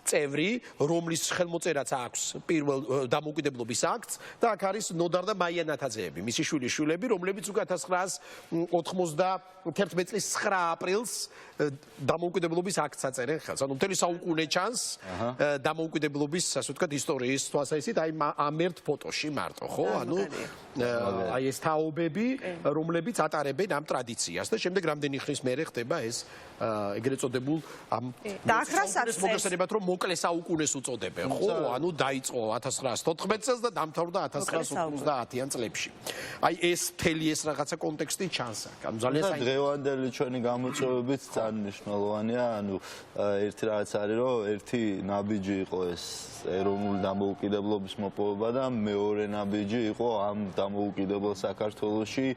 წევრი რომლის ხელმოწერაც აქვს პირველ დამოუკიდებლობის აქტს და აქ არის ნოდარ და მაია ნათაძეები მისი შვილები რომლებიც უკვე 1991 წლის 9 აპრილს დამოუკიდებლობის აქტს აწერენ ხელს ანუ მთელი საუკუნე ჩანს დამოუკიდებლობის ასე ვთქვათ ისტორიის თვალსაზრისით აი ამ ერთ ფოტოში მარტო ხო ანუ აი ეს თაობები რომლებიც ატარებენ ამ ტრადიციას და შემდეგ რამდენი ხნის მერე ხდება ეს ეგრეთ წოდებულ ამ მოგესწრებათ რომ მოკლე საუკუნეს უწოდებენ ხო ანუ დაიწყო 1914 წელს და დამთავრდა 1950-იან წლებში აი ეს მთელი ეს რაღაცა კონტექსტი ჩანს აქ ანუ ძალიან დღევანდელი ჩვენი გამოწვევებით ძალიან მნიშვნელოვანია ანუ ერთი რაღაც არის რომ ერთი ნაბიჯი იყო ეს ეროვნული დამოუკიდებლობის მოპოვება და მეორე ნაბიჯი იყო ამ დამოუკიდებელ საქართველოში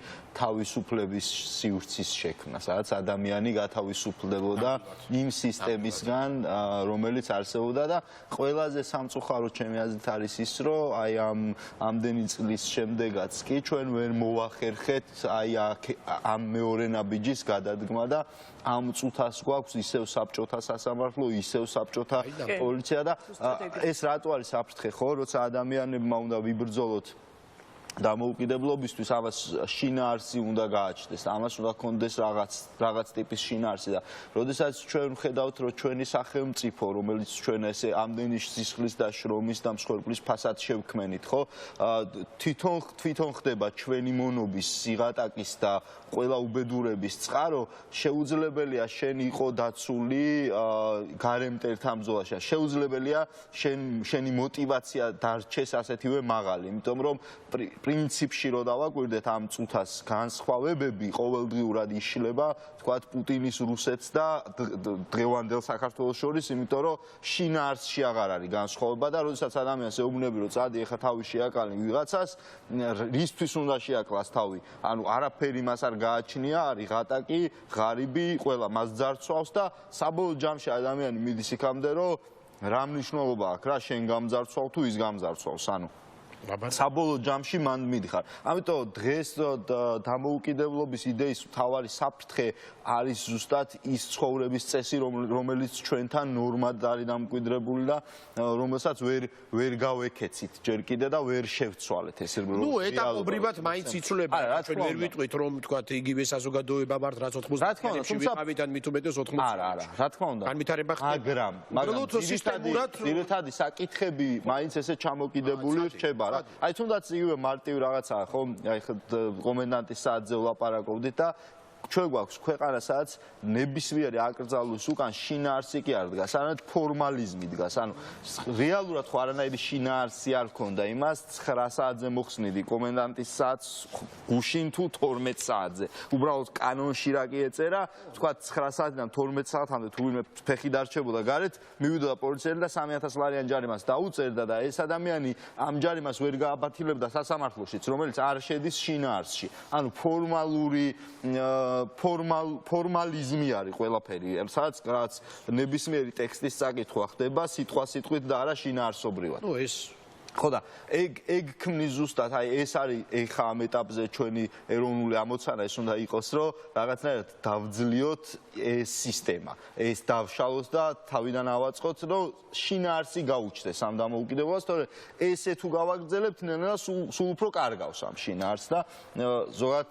თავისუფლების სივრცის შექმნა სადაც ადამიანი გათავისუფლდებოდა იმ სისტემისგან რომელიც არსებობდა და ყველაზე სამწუხაროდ ჩემი აზრით არის ის, რომ აი ამდენი წლის შემდეგაც კი ჩვენ ვერ მოვახერხეთ აი ამ მეორე ნაბიჯის გადადგმა და ამ წუთას გვაქვს ისევ საბჭოთა სასამართლო, ისევ საბჭოთა პოლიცია და ეს რატო არის საფრთხე, ხო, როცა ადამიანებმა უნდა ვიბრძოლოთ დამოუკიდებლობისთვის, ამას შინაარსი უნდა გააჩნდეს, ამას უნდა ქონდეს რაღაც ტიპის შინაარსი და როდესაც ჩვენ ვხედავთ, რომ ჩვენი სახელმწიფო, რომელიც ჩვენ ესე ამდენი სისხლის და შრომის და მსხვერპლის ფასად შევქმენით, ხო, თვითონ ხდება ჩვენი მონობის, სიღატაკის და ყველა უბედურების წყარო, შეუძლებელია შენ იყო დაცული გარემტერთა ბრძოლაში, შეუძლებელია შენი მოტივაცია დარჩეს ასეთივე მაღალი, იმიტომ რომ პრინციპში რო დავაკვირდეთ ამ წუთას განსხვავებები ყოველდღიურად იშლება, თქვათ პუტინის რუსეთს და დღევანდელ საქართველოს შორის, იმიტომ რომ შინაარსში აღარ არის განსხვავება და როდესაც ადამიანს ეუბნები რომ წადი ეხა თავი შეაკალნი ვიღაცას, რისთვის უნდა შეაკლას თავი? ანუ არაფერი მას არ გააჩნია, არის ღატაკი, ღარიბი, ყველა მას ძარცვავს და საბოლოო ჯამში ადამიანი მიდის იქამდე რომ რა მნიშვნელობა აქვს რა შენ გამძარცვალ თუ ის გამძარცვალს, ანუ საბოლოო ჯამში მან მიდიხარ. ამიტომ დღეს დამოუკიდებლობის იდეის მთავარი საფრთხე არის ზუსტად ის ცხოვრების წესი, რომელიც ჩვენთან ნორმად არის დამკვიდრებული და რომელსაც ვერ გავეკეცით ჯერ კიდე და ვერ შევცვალეთ ეს ნუ ეტაპობრივად მაინც იცვლება. ჩვენ ვერ ვიტყვით რომ თქვათ იგივე საზოგადოება ვართ რაც 90-იანებში ვიყავით ან მით უმეტეს 80-იანებში. არა, რა თქმა უნდა. განვითარება ხდება. მაგრამ ძირითადი საკითხები მაინც ესე ჩამოკიდებული რჩება. აი თუნდაც იგივე მარტივ რაღაცაა ხო? აი კომენდანტის საათზე ვლაპარაკობდით და ჩვენ გვაქვს ქვეყანა, სადაც ნებისმიერი აკრძალვის უკან შინაარსი კი არ დგას, არამედ ფორმალიზმი დგას. ანუ რეალურად ხო არანაირი შინაარსი არ ქონდა იმას 9 საათზე მოხსნიდი კომენდანტის საათს გუშინ თუ 12 საათზე. უბრალოდ კანონში რა კი ეწერა, თქვა 9 საათიდან 12 საათამდე თუ ვინმე ფეხი დარჩებოდა გარეთ, მივიდოდა პოლიციელი და 3000 ლარიან ჯარიმას დაუწერდა და ეს ადამიანი ამ ჯარიმას ვერ გააბათილებდა სასამართლოშიც, რომელიც არ შედის შინაარსში. ანუ ფორმალიზმი არის ყველაფერი, სადაც რაც ნებისმიერი ტექსტის საკითხვა ხდება სიტყვასიტყვით და არა შინაარსობრივად. ნუ ეს ხო და ეგ ქმნის ზუსტად აი ეს არის ეხა ამ ეტაპზე ჩვენი ეროვნული ამოცანა ეს უნდა იყოს რომ რაღაცნაირად დავძლიოთ ეს სისტემა ეს დავშალოს და თავიდან ავაწყოთ რომ შინაარსი გაუჩნდეს ამ დამოუკიდებლობას თორე ესე თუ გავაგრძელებთ ნელა სულ უფრო კარგავს ამ შინაარსს და ზოგადად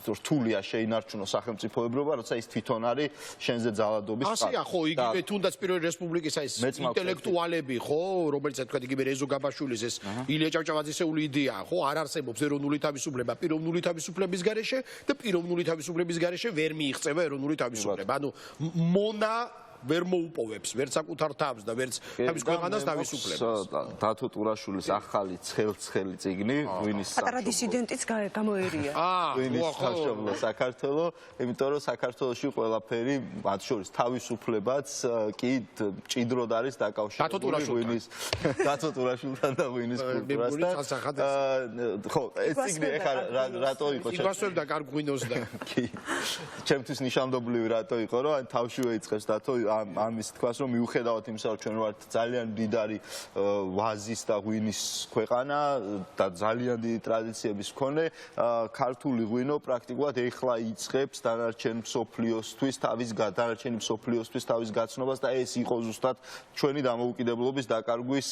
რთულია შეინარჩუნოს სახელმწიფოებრობა როცა ის თვითონ არის შენზე ძალადობის წყარო ასეა ხო იგივე თუნდაც პირველი რესპუბლიკის აი ინტელექტუალები ხო რომელიც თქვა იგივე რეზო გაბაშვილის ეს ილია ჭავჭავაძისეული იდეაა ხო არ არსებობს ეროვნული თავისუფლება პიროვნული თავისუფლების გარეშე და პიროვნული თავისუფლების გარეშე ვერ მიიღწევა ეროვნული თავისუფლება ანუ მონა ვერ მოუპოვებს ვერც საკუთარ თავს და ვერც თავის ქვეყანას თავისუფლებას დათო ტურაშვილის ახალი ცხელ-ცხელი წიგნი ღვინის პატარა დისიდენტიც გამოერია ღვინის სამშობლო საქართველოს იმიტომ რომ საქართველოში ყველაფერი მათ შორის თავისუფლებაც კი ჭიდროდ არის დაკავშირებული ღვინის დათო ტურაშვილთან და ღვინის კულტურასთან ხო ეს წიგნი ეხლა რატო იყო იგასვებდა კარგ ღვინოს და კი ჩემთვის ნიშანდობლივი რატო იყო რომ ან თავშივე იწყებს დათო ამის თქვას რომ მიუხედავად იმისა რომ ჩვენ ვართ ძალიან მდიდარი ვაზის და ღვინის ქვეყანა და ძალიან დიდი ტრადიციების მქონე ქართული ღვინო პრაქტიკულად ეხლა იწყებს დანარჩენ მსოფლიოსთვის თავის გაცნობას და ეს იყო ზუსტად ჩვენი დამოუკიდებლობის დაკარგვის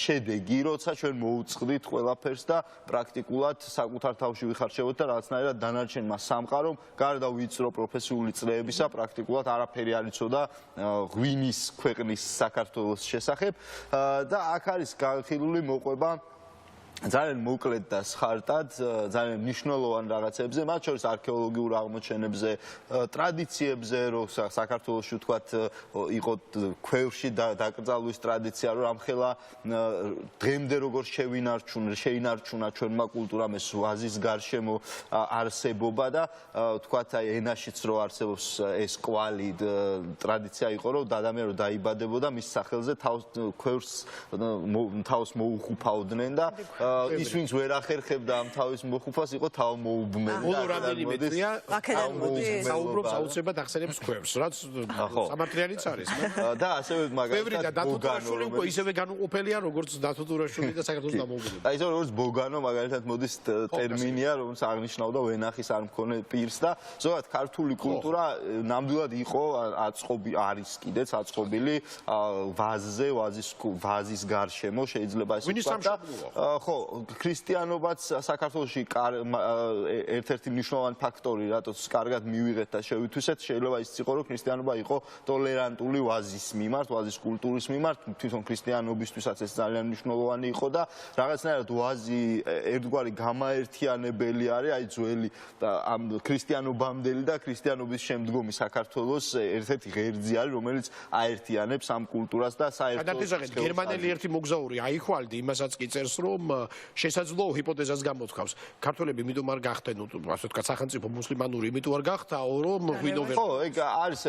შედეგი როცა ჩვენ მოუწყდით ყველაფერს და პრაქტიკულად საკუთარ თავში ვიხარშევოთ და რაღაცნაირად დანარჩენმა სამყარომ გარდა ვიწრო პროფესიული წრეებისა პრაქტიკულად არაფერი არ იცოდა ღვინის ქვეყნის საქართველოს შესახებ და აქ არის განხილული მოყვება ძალიან მოკლედ და სხარტად, ძალიან მნიშვნელოვან რაღაცებზე, მათ შორის არქეოლოგიურ აღმოჩენებზე, ტრადიციებზე, რომ საქართველოში ვთქვათ, იყო ქვევრში დაკრძალვის ტრადიცია, რომ ამხელა დღემდე როგორ შეინარჩუნა ჩვენმა კულტურამ ეს ვაზის გარშემო არსებობა და ვთქვათ, აი ენაშიც რო არსებობს ეს კვალი ტრადიცია იყო, რომ ადამიანი რო დაიბადებოდა, მის სახელზე თავს ქვევრს თავს მოუხუფავდნენ და ის ვინც ვერ ახერხებდა ამ თავის მოხუφას იყო თავმოუბნელი. ბოლო რამდენიმე წლია აქედან მოდის. საუბრობს აუცილებლად ახსენებს ქვევს, რაც სამართლიანიც არის. და ასევე მაგალითად დათო ტურაშული უკვე ისევე განუყოფელია როგორც დათო ტურაშვილი და საქართველოს დამოუკიდებლობა. აი ეს როგორც ბოგანო მაგალითად მოდის ტერმინია, რომელიც აღნიშნავდა ვენახის არ მქონე პირს და ზოგადად ქართული კულტურა ნამდვილად იყო არის კიდეც აწყობილი ვაზზე, ვაზის გარშემო შეიძლება ეს ვთქვა. ხო, ქრისტიანობაც საქართველოში ერთ-ერთი მნიშვნელოვანი ფაქტორი, რატოც კარგად მივიღეთ და შევითვისეთ, შეიძლება ის იყო, რომ ქრისტიანობა იყო ტოლერანტული ვაზის მიმართ, ვაზის კულტურის მიმართ, თვითონ ქრისტიანობისთვისაც ეს ძალიან მნიშვნელოვანი იყო და რაღაცნაირად ვაზი ერთგვარი გამაერთიანებელი არის, აი ძველი ამ ქრისტიანობამდელი და ქრისტიანობის შემდგომი საქართველოს ერთ-ერთი ღერძი არის, რომელიც აერთიანებს ამ კულტურას და საერთოდ გერმანელი ერთი მოგზაური აიხვალდი იმასაც კი წერს, რომ შესაძლოა ჰიპოთეზას გამოთქვავს. ქართველები იმიტომ არ გახდნენ, ასე ვთქვათ, სახელმწიფო მუსლიმანური, იმიტომ არ გახდაო, რომ ღვინო ვერ. ხო, ეგ არის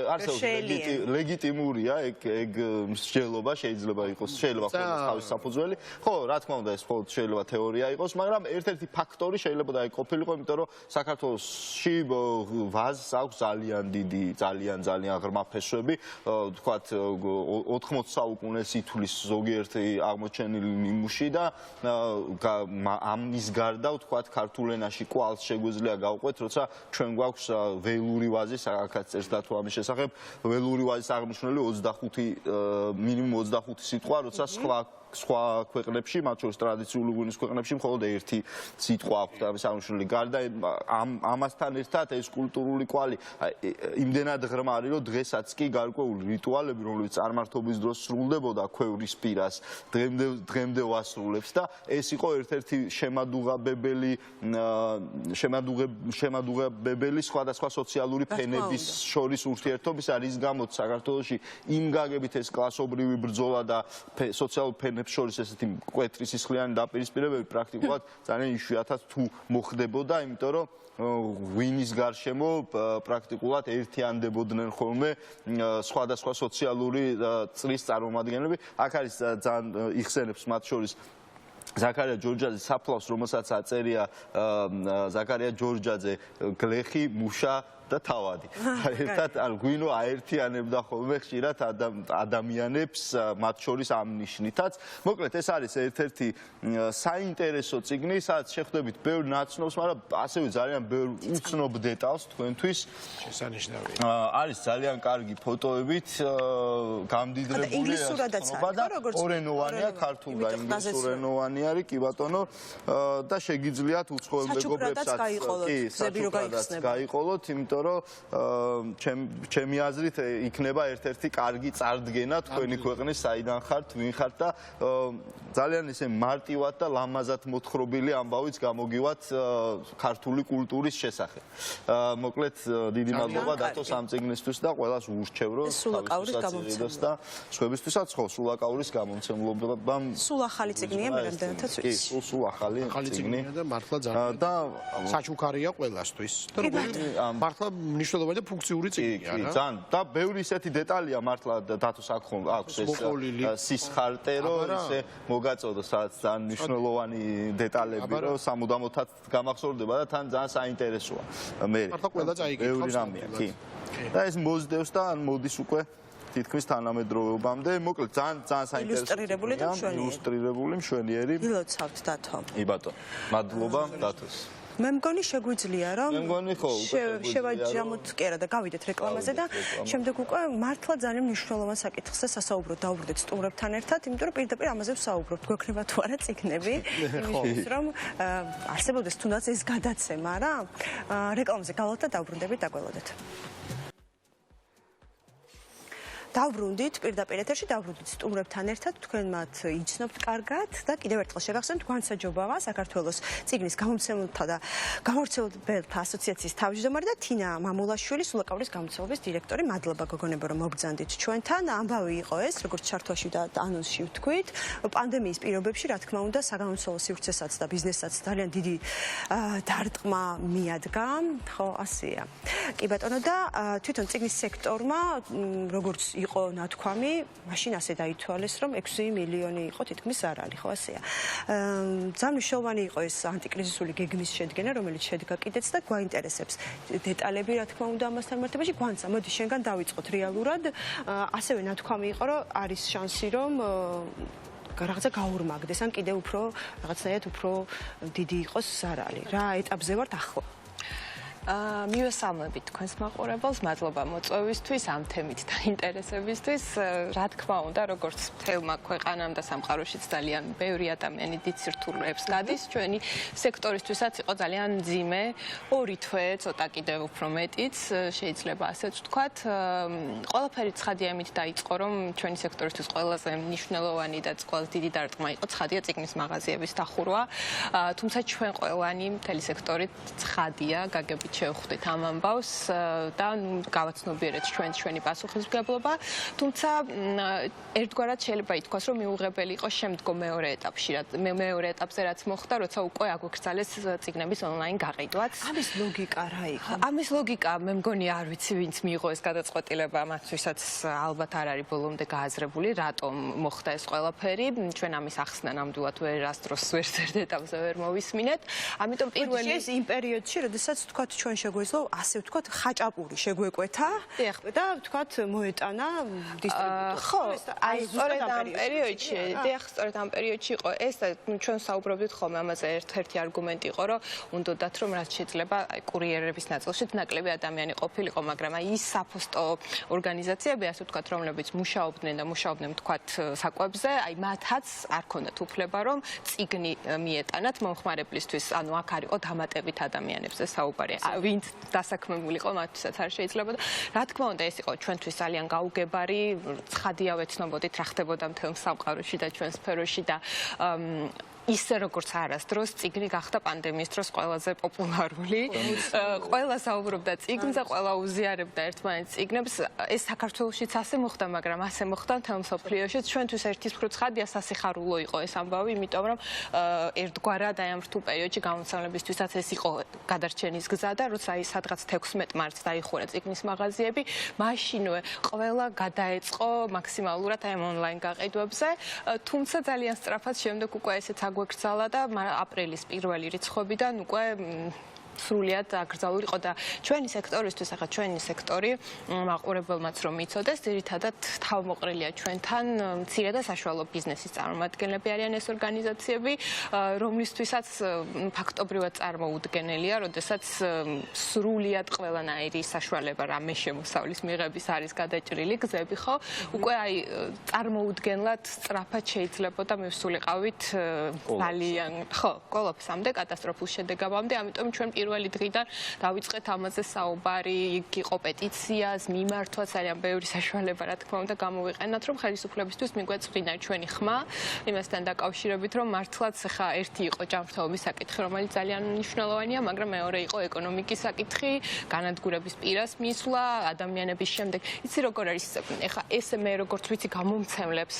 ლეგიტიმურია, ეგ მსჯელობა შეიძლება იყოს, შეიძლება ხოლმე თავის საფუძველი. ხო, რა თქმა უნდა, ეს მხოლოდ შეიძლება თეორია იყოს, მაგრამ ერთ-ერთი ფაქტორი შეიძლება და ეგ ყოფილიყო, იმიტომ რომ საქართველოში ვაზს აქვს ძალიან დიდი, ძალიან ღრმა ფესვები, ვთქვათ 80 საუკუნეს ითვლის ზოგიერთი აღმოჩენილი ნიმუში და ამის გარდა ვთქვათ ქართულ ენაში კვალს შეგვიძლია გავყვეთ, როცა ჩვენ გვაქვს ველური ვაზი, აქაც წერს დათო ამის შესახებ, ველური ვაზის აღნიშნული 25 მინიმუმ 25 სიტყვა, როცა სხვა ქვეყნებში, მათ შორის ტრადიციული ღვინის ქვეყნებში მხოლოდ ერთი სიტყვა აქვს და ამის აღნიშნული. გარდა ამასთან ერთად ეს კულტურული კვალი იმდენად ღრმა არის, რომ დღესაც კი გარკვეული რიტუალები, რომლებიც წარმართობის დროს სრულდებოდა ქვევრის პირას, დღემდე ვასრულებს და ეს იყო ერთ-ერთი შემადუღებელი სხვადასხვა სოციალური ფენების შორის ურთიერთობისა, რის გამოც საქართველოში იმ გაგებით ეს კლასობრივი ბრძოლა და სოციალური ფენები შორის ესეთი მკვეთრი სისხლიანი დაპირისპირებები პრაქტიკულად ძალიან იშვიათად თუ მოხდებოდა, იმიტომ რომ ღვინის გარშემო პრაქტიკულად ერთიანდებოდნენ ხოლმე სხვადასხვა სოციალური წრის წარმომადგენლები. აქ არის ძალიან იხსენებს მათ შორის ზაქარია ჯორჯაძის საფლავს, რომელსაც აწერია ზაქარია ჯორჯაძე, გლეხი, მუშა და თავადი. ერთად ან ღვინო აერთიანებდა ხოლმე ხშირად ადამიანებს მათ შორის ამ ნიშნითაც. მოკლედ ეს არის ერთ-ერთი საინტერესო წიგნი, სადაც შეხვდებით ბევრ ნაცნობს, მაგრამ ასევე ძალიან ბევრ უცნობ დეტალს თქვენთვის. შესანიშნავია. არის ძალიან კარგი ფოტოებით გამდიდრებული ინგლისურადაც არის, როგორც ორენოვანია, ქართულ და ინგლისურენოვანი არის, კი ბატონო, და შეგიძლიათ უცხოელ მეგობრებსაც გაიყოლოთ, იმიტომ რომ ჩემი აზრით იქნება ერთ-ერთი კარგი წარდგენა თქვენი ქვეყნის საიდან ხართ, ვინ ხართ და ძალიან ისე მარტივად და ლამაზად მოთხრობილი ამბავიც გამოგივათ ქართული კულტურის შესახებ. მოკლედ დიდი მადლობა დათო სამწიგნისთვის და ყველას ურჩევ რომ სულაკაურის გამომცემლობა და სხვებისთვისაც ხო სულაკაურის გამომცემლობამ სულ ახალი წიგნია მე რამდენადაც ვიცი. კი, სულ ახალი წიგნი და მართლა ძალიან და საჩუქარია ყველასთვის. და მართლა მნიშვნელოვანი და ფუნქციური წიგნია რა. ძალიან და ბევრი ისეთი დეტალია მართლა დათოს აქვს ეს სისხარტე რომ ისე მოგაწოდო სადაც ძალიან მნიშვნელოვანი დეტალები რომ სამუდამოდაც გამახსოვრდება და თან ძალიან საინტერესოა. მე მართლა ყველა წაიგებს კი. და ეს მოძდევს და ან მოდის უკვე თითქმის თანამედროვეობამდე. მოკლედ ძალიან საინტერესო ილუსტრირებული მშვენიერი. ილოცავთ დათო. კი ბატონო. მადლობა დათოს. მე მგონი შეგვიძლია რომ მე მგონი ხო შევაჯამოთ კი არა და გავიდეთ რეკლამაზე და შემდეგ უკვე მართლა ძალიან მნიშვნელოვან საკითხზე სასაუბროდ დავუბრუნდეთ სტუმრებთან ერთად, იმიტომ რომ პირდაპირ ამაზე ვსაუბრობთ. გვექნება თუ არა წიგნები, იმისთვის რომ არსებობდეს თუნდაც ეს გადაცემა რა. რეკლამაზე გავალთ და დავუბრუნდებით, დაგველოდეთ. დავბრუნდით პირდაპირ ეთერში, დავბრუნდით სტუმრებთან ერთად, თქვენ მათ იცნობთ კარგად და კიდევ ერთხელ შევახსენოთ გვანსაჯობავა საქართველოს წიგნის გამომცემელთა და გამავრცელებელთა ასოციაციის თავმჯდომარე და თინა მამულაშვილი, სულაკაურის გამოცემების დირექტორი. მადლობა გოგონებო რომ მობრძანდით ჩვენთან. ამბავი იყო ეს, როგორც ჩართვაში და ანონსში ვთქვით, პანდემიის პირობებში, რა თქმა უნდა, საგამომცემლო სივრცესაც და ბიზნესსაც ძალიან დიდი დარტყმა მიადგა, ხო, ასეა. კი ბატონო და თვითონ წიგნის სექტორმა, როგორც იყო ნათქვამი, მაშინ ასე დაითვალეს, რომ 6 მილიონი იყო თითქმის ზარალი, ხო ასეა. ძალიან მნიშვნელოვანი იყო ეს ანტიკრიზისული გეგმის შედგენა, რომელიც შედგა კიდეც და გვაინტერესებს დეტალები, რა თქმა უნდა, ამასთან მიმართებაში. გვანცა, მოდი შენგან დავიწყოთ რეალურად. ასევე ნათქვამი იყო, რომ არის შანსი, რომ რაღაცა გაურმაგდეს, ან კიდევ უფრო რაღაცნაირად უფრო დიდი იყოს ზარალი. რა ეტაპზე ვართ ახლა? მივესალმებით თქვენს მაყურებელს, მადლობა მოწვევისთვის, ამ თემით დაინტერესებისთვის. რა თქმა უნდა, როგორც მთელმა ქვეყანამ და სამყაროშიც ძალიან ბევრი ადამიანი დიდ სირთულეებს გადის, ჩვენი სექტორისთვისაც იყო ძალიან მძიმე, 2 თვე, ცოტა კიდევ უფრო მეტიც, შეიძლება ასეც ვთქვათ. ყველაფერი ცხადია იმით დაიწყო, რომ ჩვენი სექტორისთვის ყველაზე მნიშვნელოვანი და ყველაზე დიდი დარტყმა იყო ცხადია წიგნის მაღაზიების დახურვა. თუმცა ჩვენ ყველანი მთელი სექტორი ცხადია, გაგებით შევხვდით ამ ამბავს და გავაცნობიერეთ ჩვენი პასუხისმგებლობა. თუმცა ერთგვარად შეიძლება ითქვას, რომ მიუღებელი იყო შემდგომ მეორე ეტაპში, მეორე ეტაპზე რაც მოხდა, როცა უკვე აგვეკრძალეს წიგნების ონლაინ გაყიდვაც. ამის ლოგიკა რა იყო? ამის ლოგიკა მე მგონი არ ვიცი ვინც მიიღო ეს გადაწყვეტილება, მათთვისაც ალბათ არ არის ბოლომდე გააზრებული, რატომ მოხდა ეს ყველაფერი. ჩვენ ამის ახსნა ნამდვილად ვერასდროს ვერც ეტაპზე ვერ მოვისმინეთ. ამიტომ პირველი ეს იმ პერიოდში, როდესაც თქვათ ჩვენ შეგვეძლო, ასე ვთქვათ, ხაჭაპური შეგვეკვეთა და ვთქვათ მოეტანა დისტრიბუტორს. ხო, აი სწორედ ამ პერიოდში, სწორედ ამ პერიოდში იყო ეს და ჩვენ საუბრობდით ხოლმე ამაზე ერთ-ერთი არგუმენტი იყო, რომ უნდათ რომ რაც შეიძლება კურიერების ნაწილშიც ნაკლები ადამიანი ყოფილიყო, მაგრამ აი ის საფოსტო ორგანიზაციები, ასე ვთქვათ, რომლებიც მუშაობდნენ ვთქვათ საკვებზე, აი მათაც არ ქონდათ უფლება რომ წიგნი მიეტანათ მომხმარებლისთვის, ანუ აქ არისო დამატებით ადამიანებზე საუბარი. ვინც დასაქმებულიყო, მათთვისაც არ შეიძლება და რა თქმა უნდა ეს იყო ჩვენთვის ძალიან გაუგებარი, ცხადია ვეცნობოდით რა ხდებოდა მთელ სამყაროში და ჩვენ სფეროში და ისე როგორც არასდროს წიგნი გახდა პანდემიის დროს ყველაზე პოპულარული. ყველა საუბრობდა წიგნზე, ყველა უზიარებდა ერთმანეთს წიგნებს. ეს საქართველოშიც ასე მოხდა, მაგრამ ასე მოხდა მთელ მსოფლიოშიც. ჩვენთვის ერთის მხრივ ცხადია სასიხარულო იყო ეს ამბავი, იმიტომ რომ ერთგვარად აი ამ რთულ პერიოდში გამომცემლებისთვისაც ეს იყო გადარჩენის გზა და როცა ის სადღაც 16 მარტს დაიხურა წიგნის მაღაზიები, მაშინვე ყველა გადაეწყო მაქსიმალურად აი ამ ონლაინ გაყიდვებზე. თუმცა ძალიან სწრაფად შემდეგ უკვე ესეც გვეკრძალა და აპრილის პირველი რიცხვებიდან უკვე სრულიად აკრძალულიყო და ჩვენი სექტორისთვის, ახლა ჩვენი სექტორი მაყურებელმაც რომ იცოდეს, ძირითადად თავმოყრილია ჩვენთან მცირე და საშუალო ბიზნესის წარმომადგენლები არიან ეს ორგანიზაციები, რომლისთვისაც ფაქტობრივად წარმოუდგენელია, როდესაც სრულიად ყველანაირი საშუალება რამე შემოსავლის მიღების არის გადაჭრილი გზები, ხო? უკვე აი წარმოუდგენლად სწრაფად შეიძლებოდა მივსულიყავით ძალიან, ხო, კოლაფსამდე, კატასტროფულ შედეგებამდე, ამიტომ ჩვენ პირველი დღიდან დავიწყეთ ამაზე საუბარი, იყო პეტიციას, მიმართვაც ძალიან ბევრი საშუალება, რა თქმა უნდა, გამოვიყენათ, რომ ხელისუფლებისთვის მიგვეწყვიტა ჩვენი ხმა, იმასთან დაკავშირებით, რომ მართლაც ხა ერთი იყო ჯანმრთელობის საკითხი, რომელიც ძალიან მნიშვნელოვანია, მაგრამ მეორე იყო ეკონომიკის საკითხი, განადგურების პირას მისვლა, ადამიანების შემდეგ. იცი როგორ არის, ხა ესე მე როგორც ვიცი გამომცემლებს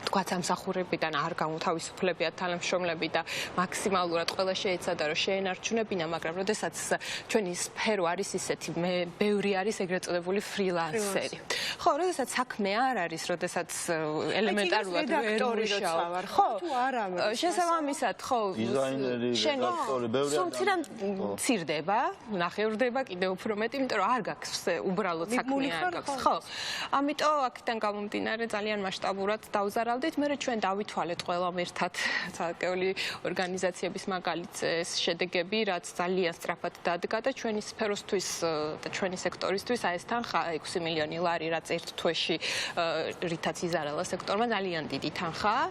თქვა სამსახურებიდან არ გამოთავისუფლებიათ თანამშრომლები და მაქსიმალურად ყველა შეეცადა რომ შეენარჩუნებინა, მაგრამ როდესაც ჩვენი სფერო არის ისეთი, ბევრი არის ეგრეთ წოდებული ფრილანსერი. ხო, როდესაც საქმე არ არის, როდესაც ელემენტარულად ვერ მუშაობ. ხო, თუ არა, შესაბამისად, ხო, დიზაინერი, რედაქტორი, ბევრი სულცირან მცირდება, ნახევრდება კიდევ უფრო მეტი, იმიტომ რომ არ გაქვს უბრალოდ საქმე არ გაქვს. ხო. ამიტომ აქედან გამომდინარე ძალიან მასშტაბურად დავზარავდით, მე ჩვენ დავითვალეთ ყველამ ერთად ცალკეული ორგანიზაციების მაგალითს ეს შედეგები, რაც ძალიან სწრაფად დადგა და ჩვენი სფეროსთვის და ჩვენი სექტორისთვის აი ეს თანხა 6 მილიონი ლარი, რაც ერთ თვეში რითაც იზარალა სექტორმა ძალიან დიდი თანხაა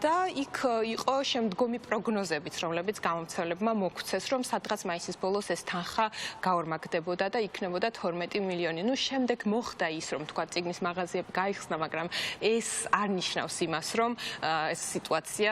და იქ იყო შემდგომი პროგნოზებიც, რომლებიც გამომცემლებმა მოგცეს, რომ სადღაც მაისის ბოლოს ეს თანხა გაორმაგდებოდა და იქნებოდა 12 მილიონი. ნუ შემდეგ მოხდა ის, რომ თქვა წიგნის მაღაზიები გაიხსნა, მაგრამ ეს არ ნიშნავს ნიშნავს იმას, რომ ეს სიტუაცია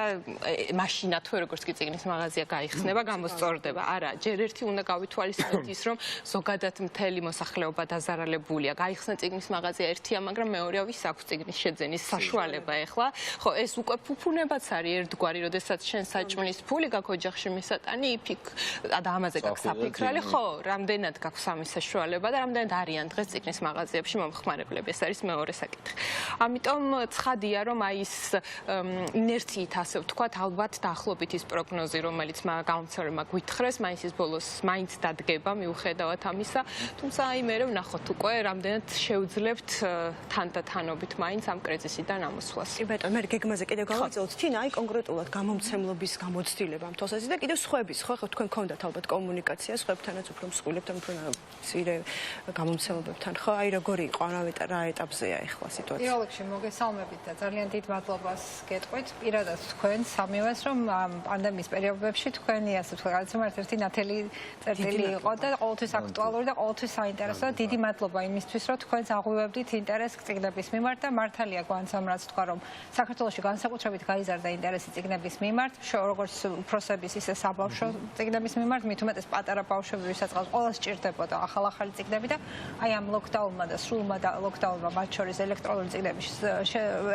მაშინა თუ როგორც კი წიგნის მაღაზია გაიხსნება, გამოსწორდება. არა, ჯერ ერთი უნდა გავითვალისწინოთ ის, რომ ზოგადად მთელი მოსახლეობა დაზარალებულია. გაიხსნა წიგნის მაღაზია ერთია, მაგრამ მეორეა ვის აქვს წიგნის შეძენის საშუალება ეხლა. ხო, ეს უკვე ფუფუნებაც არის ერთგვარი, როდესაც შენ საჭმლის ფული გაქვს ოჯახში მისატანი, იფიქ და ამაზე გაქვს საფიქრალი, ხო, რამდენად გაქვს ამის საშუალება და რამდენად არიან დღეს წიგნის მაღაზიებში მომხმარებლები. ეს არის მეორე საკითხი. ამიტომ ცხადია, რომ აი ეს ინერციით ასე ვთქვათ, ალბათ დაახლოებით ის პროგნოზი, რომელიც გამომცემლებმა გვითხრეს, მაინც ის ბოლოს მაინც დადგება მიუხედავად ამისა, თუმცა აი მე ვნახოთ უკვე რამდენად შევძლებთ თანდათანობით მაინც ამ კრიზისიდან ამოსვლას. კი ბატონო, მე გეგმაზე კიდევ გავაგრძელოთ. თინა, აი კონკრეტულად გამომცემლობის გამოცდილება ამ თვალსაზრისით და კიდევ სხვების, ხო, თქვენ გქონდათ ალბათ კომუნიკაცია სხვებთანაც უფრო მსხვილებთან, უფრო მცირე გამომცემლებებთან, ხო? აი როგორი იყო, რა ეტაპზეა ახლა სიტუაცია? პირველ რიგში მოგესალმებით და ძალიან დიდ მადლობას გეტყვით პირადად თქვენ სამივეს, რომ პანდემიის პერიოდებში თქვენი ასე ვთქვათ, გადაცემა ერთ-ერთი ნათელი წერტილი იყო და ყოველთვის აქტუალური და ყოველთვის საინტერესო. დიდი მადლობა იმისთვის, რომ თქვენ აღვივებდით ინტერესს წიგნების მიმართ და მართალია გვანცამ რაც თქვა, რომ საქართველოში განსაკუთრებით გაიზარდა ინტერესი წიგნების მიმართ, როგორც უფროსების ისე საბავშვო წიგნების მიმართ, მით უმეტეს პატარა ბავშვები, ვისაც ყველას სჭირდებოდა ახალ-ახალი წიგნები და აი ამ ლოკდაუნმა და სრულმა ლოკდაუნმა მათ შორის ელექტრონული წიგნების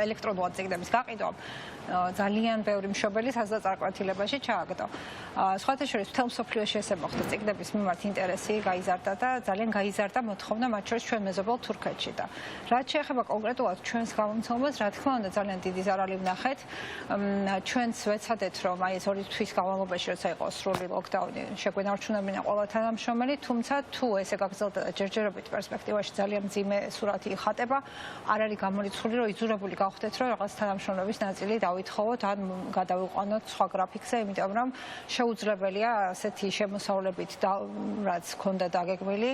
ელექტრონულად წიგნების გაყიდვამ ძალიან ბევრი მშობელი საზღვარგარეთილებაში ჩააგდო. სხვათა შორის მთელ მსოფლიოში ესე მოხდა წიგნების მიმართ ინტერესი გაიზარდა და ძალიან გაიზარდა მოთხოვნა მათ შორის ჩვენ მეზობელ თურქეთში და რაც შეეხება კონკრეტულად ჩვენს გამომცემლობას, რა თქმა უნდა ძალიან დიდი ზარალი ვნახეთ. ჩვენც ვეცადეთ რომ აი ეს 2 თვის განმავლობაში როცა იყო სრული ლოკდაუნი შეგვენარჩუნებინა ყველა თანამშრომელი, თუმცა თუ ესე გაგრძელდა და ჯერჯერობით პერსპექტივაში ძალიან მძიმე სურათი იხატება, არ არის გამორიცხული რომ იძულებული გავხდეთ რომ რაღაც თანამშრომლების ნაწილი ვითხოვოთ ან გადავიყვანოთ სხვა გრაფიკზე, იმიტომ რომ შეუძლებელია ასეთი შემოსავლებით და რაც ქონდა დაგეგმილი,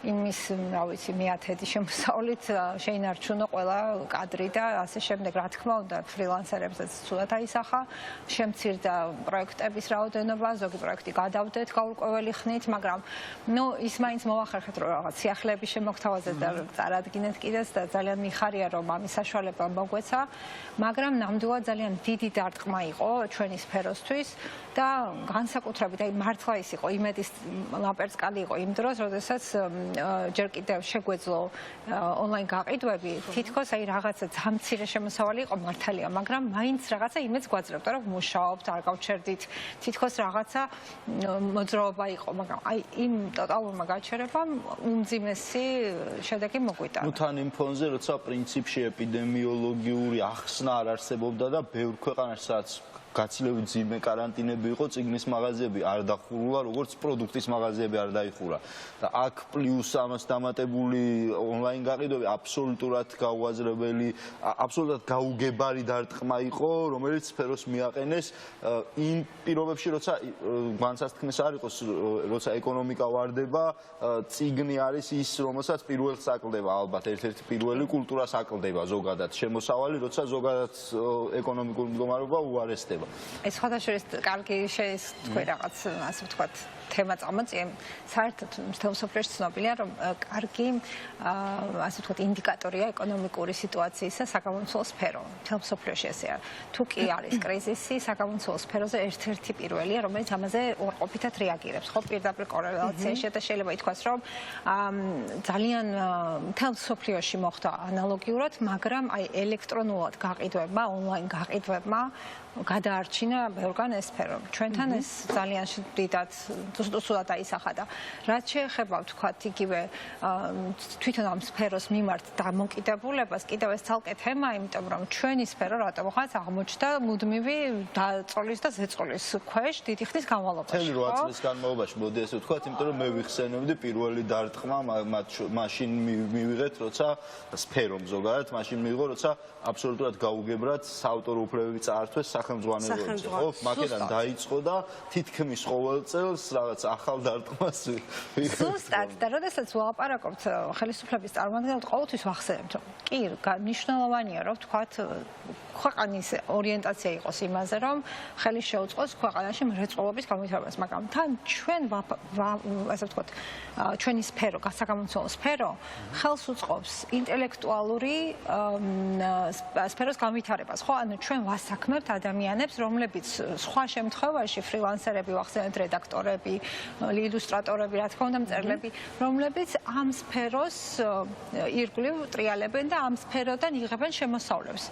იმის, რა ვიცი, მეათედი შემოსავლით შეინარჩუნო ყველა კადრი და ასე შემდეგ, რა თქმა უნდა, ფრილანსერებსაც ცუდად აისახა, შემცირდა პროექტების რაოდენობა, ზოგი პროექტი გადავდეთ გაურკვეველი ხნით, მაგრამ ნუ ის მაინც მოახერხეთ რომ რაღაც სიახლეების შემოგთავაზეთ და წარადგინეთ კიდეც და ძალიან მიხარია რომ ამის საშუალება მოგვეცა, მაგრამ ნამდვილად ძალიან დიდი დარტყმა იყო ჩვენი სფეროსთვის და განსაკუთრებით აი მართლა ის იყო იმედის ლამპერწკალი იყო იმ დროს, როდესაც ჯერ კიდევ შეგვეძლო ონლაინ გაყიდვები, თითქოს აი რაღაცა ძამცირე შემოსავალი იყო მართალია, მაგრამ მაინც რაღაცა იმედს გვაძლევდა რომ მუშაობთ, არ გავჩერდით, თითქოს რაღაცა მოძრაობა იყო, მაგრამ აი იმ ტოტალურმა გაჩერებამ უმძიმესი შედეგი მოგვიტანა. ნუ თან იმ ფონზე, როცა პრინციპში ეპიდემიოლოგიური ახსნა არ არსებობდა და ბევრ ქვეყანაში სადაც გაცილებით ძიმე каранტინები იყო, წიგნის მაღაზიები არ დახურულა, როგორც პროდუქტის მაღაზიები არ დაიხურა. და აქ პლუს ამას დამატებული ონლაინ გაყიდვები აბსოლუტურად გაუაზრებელი, აბსოლუტურად გაუგებარი დარტყმა იყო, რომელიც სფეროს მიაყენეს იმ პირობებში, როცა განსასწრების არ იყოს, როცა ეკონომიკა ვარდება, წიგნი არის ის, რომელსაც პირველს აკლდება, ალბათ ერთ-ერთი პირველი კულტურას აკლდება ზოგადად, შემოსავალი, როცა ზოგადად ეკონომიკური მდგომარეობა უარესდება. ეს სხვადასხვა კარგი თქვი რაღაც ასე ვთქვათ თემა წამოწიე საერთოდ მთელ მსოფლიოში ცნობილია რომ კარგი ასე ვთქვათ ინდიკატორია ეკონომიკური სიტუაციის და საგამომცემლო სფერო მთელ მსოფლიოში ესეა თუ კი არის კრიზისი საგამომცემლო სფეროზე ერთ-ერთი პირველია რომელიც ამაზე უარყოფითად რეაგირებს ხო პირდაპირ კორელაციაში და შეიძლება ითქვას რომ ძალიან მთელ მსოფლიოში მოხდა ანალოგიურად მაგრამ აი ელექტრონულად გაყიდვებმა ონლაინ გაყიდვებმა გადაარჩინა ბევრგან ეს სფერო. ჩვენთან ეს ძალიან დიდად ცუდად აისახა და რაც შეეხება ვთქვათ იგივე თვითონ ამ სფეროს მიმართ დამოკიდებულებას კიდევ ეს ცალკე თემაა, იმიტომ რომ ჩვენი სფერო რატომღაც აღმოჩნდა მუდმივი დაწოლის და ზეწოლის ქვეშ დიდი ხნის განმავლობაში. მთელი 8 წლის განმავლობაში მოდი ესე ვთქვათ, იმიტომ რომ მე ვიხსენებდი პირველი დარტყმა მაშინ მივიღეთ, როცა სფერომ ზოგადად მაშინ მიიღო, როცა აბსოლუტურად გაუგებრად საავტორო უფლებები წაართვეს სახელმძღვანელოებში, ხო? მაგიდან დაიწყო და თითქმის ყოველ წელს რაღაც ახალ დარტყმას ზუსტად და როდესაც ვლაპარაკობთ ხელისუფლების წარმომადგენლებს, ყოველთვის ვახსენებთ, რომ კი, მნიშვნელოვანია, რომ ვთქვათ ქვეყანის ორიენტაცია იყოს იმაზე, რომ ხელი შეუწყოს ქვეყანაში მრეწველობის განვითარებას, მაგრამ თან ჩვენ ასე ვთქვათ, ჩვენი სფერო, გასაგამომცემლო სფერო ხელს უწყობს ინტელექტუალური სფეროს განვითარებას, ხო? ანუ ჩვენ ვასაქმებთ ადამიანებს, რომლებიც სხვა შემთხვევაში ფრილანსერები ვახსენეთ, რედაქტორები, ილუსტრატორები, რა თქმა უნდა, მწერლები, რომლებიც ამ სფეროს ირგვლივ ტრიალებენ და ამ სფეროდან იღებენ შემოსავლებს.